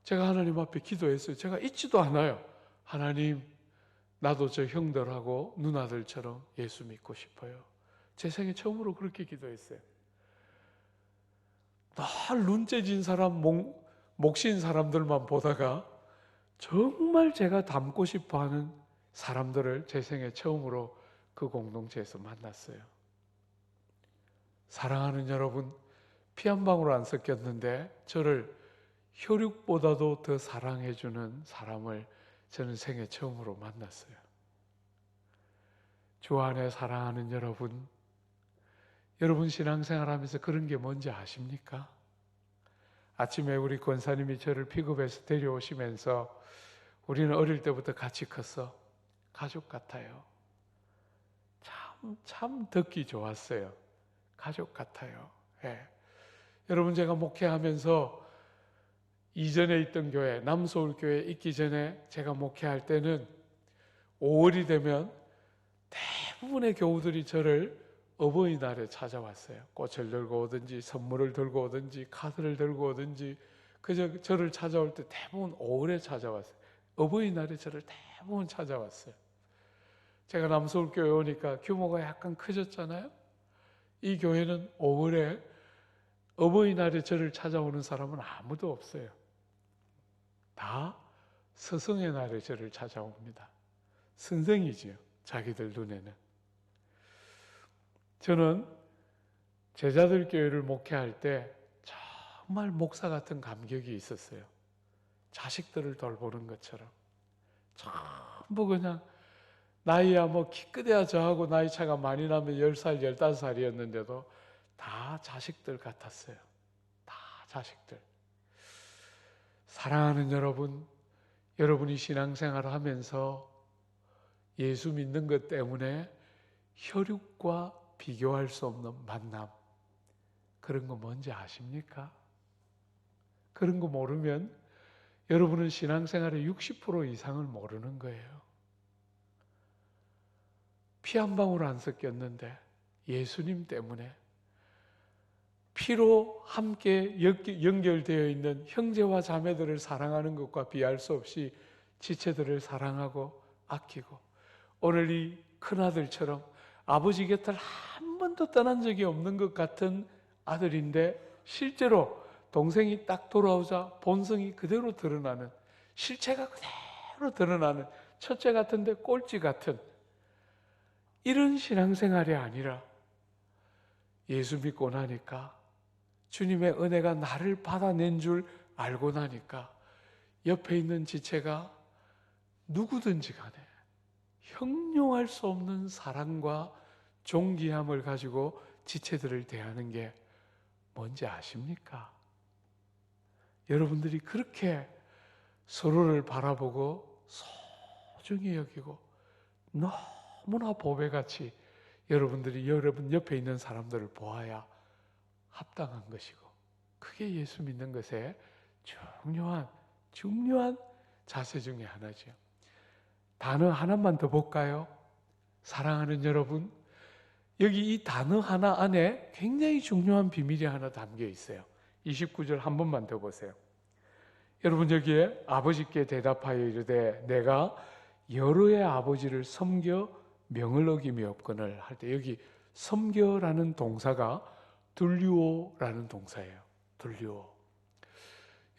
Speaker 1: 제가 하나님 앞에 기도했어요. 제가 잊지도 않아요. 하나님, 나도 저 형들하고 누나들처럼 예수 믿고 싶어요. 제 생애 처음으로 그렇게 기도했어요. 날 눈 째진 사람, 목신 사람들만 보다가 정말 제가 닮고 싶어하는 사람들을 제 생애 처음으로 그 공동체에서 만났어요. 사랑하는 여러분, 피 한 방울 안 섞였는데 저를 혈육보다도 더 사랑해주는 사람을 저는 생애 처음으로 만났어요. 주 안에 사랑하는 여러분, 여러분 신앙생활하면서 그런 게 뭔지 아십니까? 아침에 우리 권사님이 저를 픽업해서 데려오시면서 우리는 어릴 때부터 같이 컸어. 가족 같아요. 참 듣기 좋았어요. 가족 같아요. 예. 여러분, 제가 목회하면서 이전에 있던 교회, 남서울교회 있기 전에 제가 목회할 때는 5월이 되면 대부분의 교우들이 저를 어버이날에 찾아왔어요. 꽃을 들고 오든지 선물을 들고 오든지 카드를 들고 오든지 그저 저를 찾아올 때 대부분 5월에 찾아왔어요. 어버이날에 저를 대부분 찾아왔어요. 제가 남서울교회 오니까 규모가 약간 커졌잖아요. 이 교회는 5월에 어버이날에 저를 찾아오는 사람은 아무도 없어요. 다 스승의 날에 저를 찾아옵니다. 선생이지요. 자기들 눈에는. 저는 제자들 교회를 목회할 때 정말 목사 같은 감격이 있었어요. 자식들을 돌보는 것처럼. 전부 그냥 나이야 뭐 기껏해야 저하고 나이 차가 많이 나면 10살, 15살이었는데도 다 자식들 같았어요. 다 자식들. 사랑하는 여러분, 여러분이 신앙생활을 하면서 예수 믿는 것 때문에 혈육과 비교할 수 없는 만남, 그런 거 뭔지 아십니까? 그런 거 모르면 여러분은 신앙생활의 60% 이상을 모르는 거예요. 피 한 방울 안 섞였는데 예수님 때문에 피로 함께 연결되어 있는 형제와 자매들을 사랑하는 것과 비할 수 없이 지체들을 사랑하고 아끼고, 오늘 이 큰아들처럼 아버지 곁을 한 번도 떠난 적이 없는 것 같은 아들인데 실제로 동생이 딱 돌아오자 본성이 그대로 드러나는, 실체가 그대로 드러나는 첫째 같은데 꼴찌 같은 이런 신앙생활이 아니라 예수 믿고 나니까, 주님의 은혜가 나를 받아낸 줄 알고 나니까 옆에 있는 지체가 누구든지 간에 형용할 수 없는 사랑과 존귀함을 가지고 지체들을 대하는 게 뭔지 아십니까? 여러분들이 그렇게 서로를 바라보고 소중히 여기고 너무나 보배같이 여러분들이 여러분 옆에 있는 사람들을 보아야 합당한 것이고, 그게 예수 믿는 것의 중요한 자세 중에 하나죠. 단어 하나만 더 볼까요? 사랑하는 여러분, 여기 이 단어 하나 안에 굉장히 중요한 비밀이 하나 담겨 있어요. 29절 한 번만 더 보세요. 여러분, 여기에 아버지께 대답하여 이르되 내가 여로의 아버지를 섬겨 명을 어김이 없거늘 할 때, 여기 섬겨라는 동사가 둘리오라는 동사예요. 둘리오.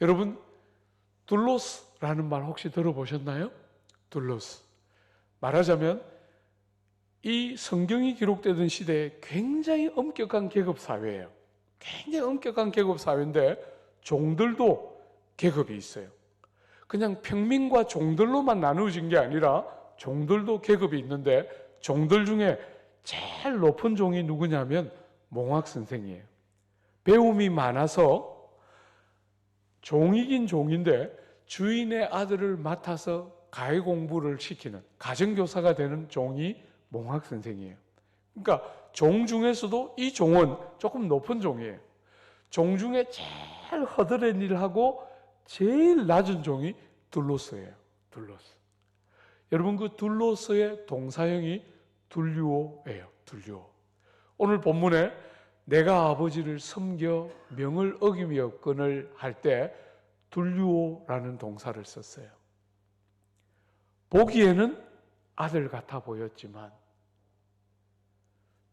Speaker 1: 여러분, 둘로스라는 말 혹시 들어보셨나요? 둘로스. 말하자면 이 성경이 기록되던 시대에 굉장히 엄격한 계급 사회예요. 굉장히 엄격한 계급 사회인데 종들도 계급이 있어요. 그냥 평민과 종들로만 나누어진 게 아니라 종들도 계급이 있는데 종들 중에 제일 높은 종이 누구냐면 몽학 선생이에요. 배움이 많아서 종이긴 종인데 주인의 아들을 맡아서 가해 공부를 시키는 가정교사가 되는 종이 몽학 선생이에요. 그러니까 종 중에서도 이 종은 조금 높은 종이에요. 종 중에 제일 허드렛 일을 하고 제일 낮은 종이 둘로스예요. 둘로스. 여러분 그 둘로스의 동사형이 둘류오예요. 둘류오. 오늘 본문에 내가 아버지를 섬겨 명을 어기며 끈을 할 때 둘류오라는 동사를 썼어요. 보기에는 아들 같아 보였지만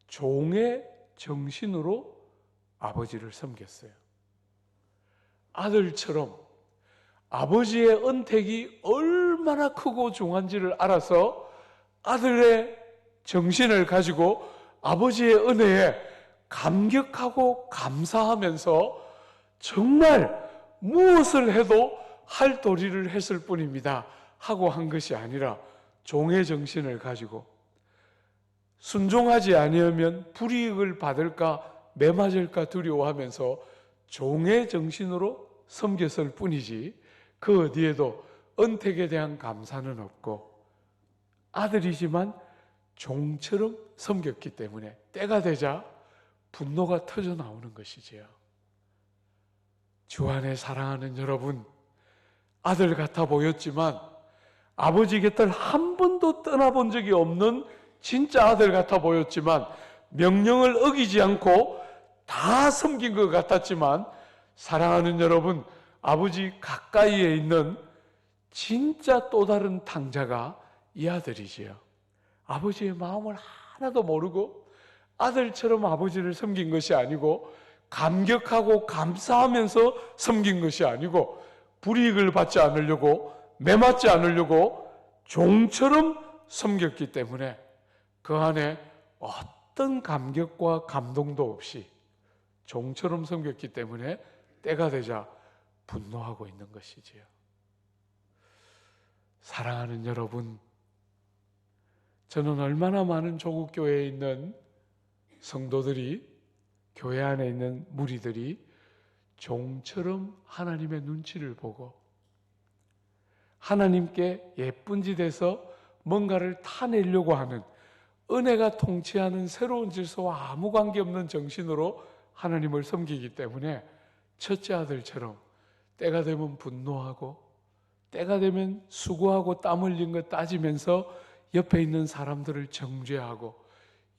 Speaker 1: 종의 정신으로 아버지를 섬겼어요. 아들처럼 아버지의 은택이 얼마나 크고 중한지를 알아서 아들의 정신을 가지고 아버지의 은혜에 감격하고 감사하면서 정말 무엇을 해도 할 도리를 했을 뿐입니다 하고 한 것이 아니라 종의 정신을 가지고 순종하지 아니하면 불이익을 받을까 매맞을까 두려워하면서 종의 정신으로 섬겼을 뿐이지 그 어디에도 은택에 대한 감사는 없고 아들이지만 종처럼 섬겼기 때문에 때가 되자 분노가 터져 나오는 것이지요. 주 안에 사랑하는 여러분, 아들 같아 보였지만 아버지 곁을 한 번도 떠나본 적이 없는 진짜 아들 같아 보였지만 명령을 어기지 않고 다 섬긴 것 같았지만 사랑하는 여러분, 아버지 가까이에 있는 진짜 또 다른 탕자가 이 아들이지요. 아버지의 마음을 하나도 모르고 아들처럼 아버지를 섬긴 것이 아니고 감격하고 감사하면서 섬긴 것이 아니고 불이익을 받지 않으려고 매맞지 않으려고 종처럼 섬겼기 때문에 그 안에 어떤 감격과 감동도 없이 종처럼 섬겼기 때문에 때가 되자 분노하고 있는 것이지요. 사랑하는 여러분, 저는 얼마나 많은 조국 교회에 있는 성도들이 교회 안에 있는 무리들이 종처럼 하나님의 눈치를 보고 하나님께 예쁜 짓에서 뭔가를 타내려고 하는 은혜가 통치하는 새로운 질서와 아무 관계없는 정신으로 하나님을 섬기기 때문에 첫째 아들처럼 때가 되면 분노하고 때가 되면 수고하고 땀 흘린 것 따지면서 옆에 있는 사람들을 정죄하고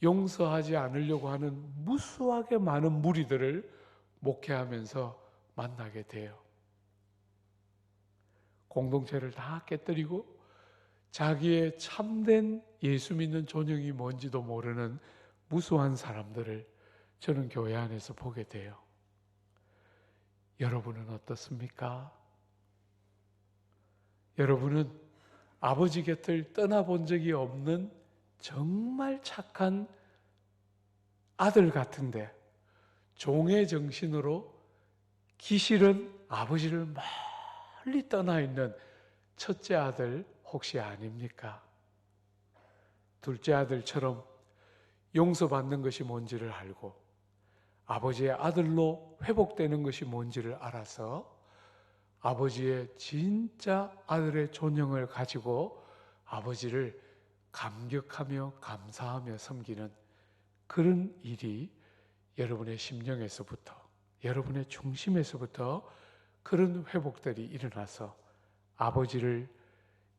Speaker 1: 용서하지 않으려고 하는 무수하게 많은 무리들을 목회하면서 만나게 돼요. 공동체를 다 깨뜨리고 자기의 참된 예수 믿는 존영이 뭔지도 모르는 무수한 사람들을 저는 교회 안에서 보게 돼요. 여러분은 어떻습니까? 여러분은 아버지 곁을 떠나본 적이 없는 정말 착한 아들 같은데 종의 정신으로 기실은 아버지를 멀리 떠나 있는 첫째 아들 혹시 아닙니까? 둘째 아들처럼 용서받는 것이 뭔지를 알고 아버지의 아들로 회복되는 것이 뭔지를 알아서 아버지의 진짜 아들의 존영을 가지고 아버지를 감격하며 감사하며 섬기는 그런 일이 여러분의 심령에서부터 여러분의 중심에서부터 그런 회복들이 일어나서 아버지를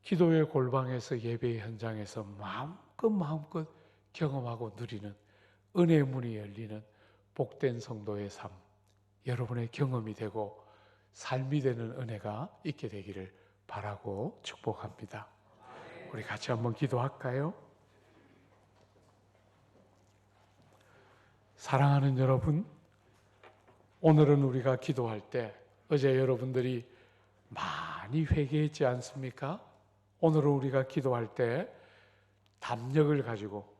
Speaker 1: 기도의 골방에서 예배의 현장에서 마음껏 경험하고 누리는 은혜의 문이 열리는 복된 성도의 삶, 여러분의 경험이 되고 삶이 되는 은혜가 있게 되기를 바라고 축복합니다. 우리 같이 한번 기도할까요? 사랑하는 여러분, 오늘은 우리가 기도할 때 어제 여러분들이 많이 회개했지 않습니까? 오늘은 우리가 기도할 때 담력을 가지고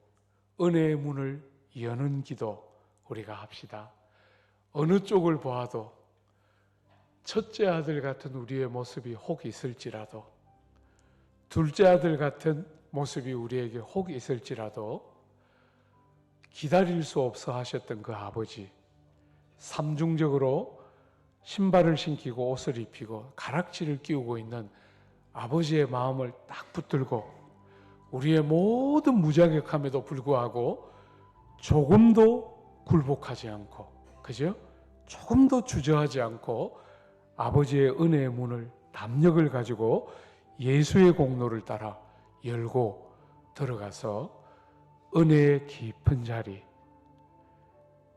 Speaker 1: 은혜의 문을 여는 기도 우리가 합시다. 어느 쪽을 보아도 첫째 아들 같은 우리의 모습이 혹 있을지라도, 둘째 아들 같은 모습이 우리에게 혹 있을지라도 기다릴 수 없어 하셨던 그 아버지, 삼중적으로 신발을 신기고 옷을 입히고 가락지를 끼우고 있는 아버지의 마음을 딱 붙들고 우리의 모든 무자격함에도 불구하고 조금도 굴복하지 않고, 그죠? 조금도 주저하지 않고 아버지의 은혜의 문을 담력을 가지고 예수의 공로를 따라 열고 들어가서 은혜의 깊은 자리,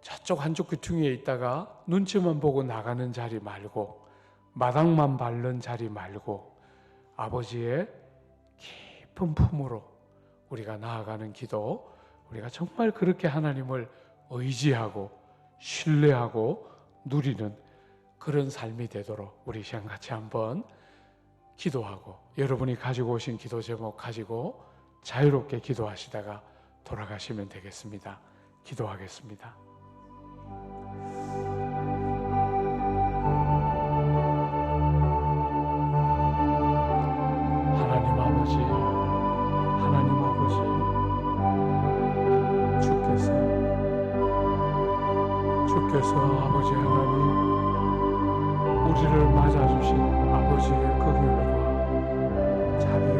Speaker 1: 저쪽 한쪽 귀퉁이에 있다가 눈치만 보고 나가는 자리 말고, 마당만 밟는 자리 말고 아버지의 깊은 품으로 우리가 나아가는 기도, 우리가 정말 그렇게 하나님을 의지하고 신뢰하고 누리는 그런 삶이 되도록 우리 시간 같이 한번 기도하고, 여러분이 가지고 오신 기도 제목 가지고 자유롭게 기도하시다가 돌아가시면 되겠습니다. 기도하겠습니다. 하나님 아버지, 하나님 아버지, 주께서 아버지 하나님, 우리를 맞아주신 아버지의 긍휼과 자비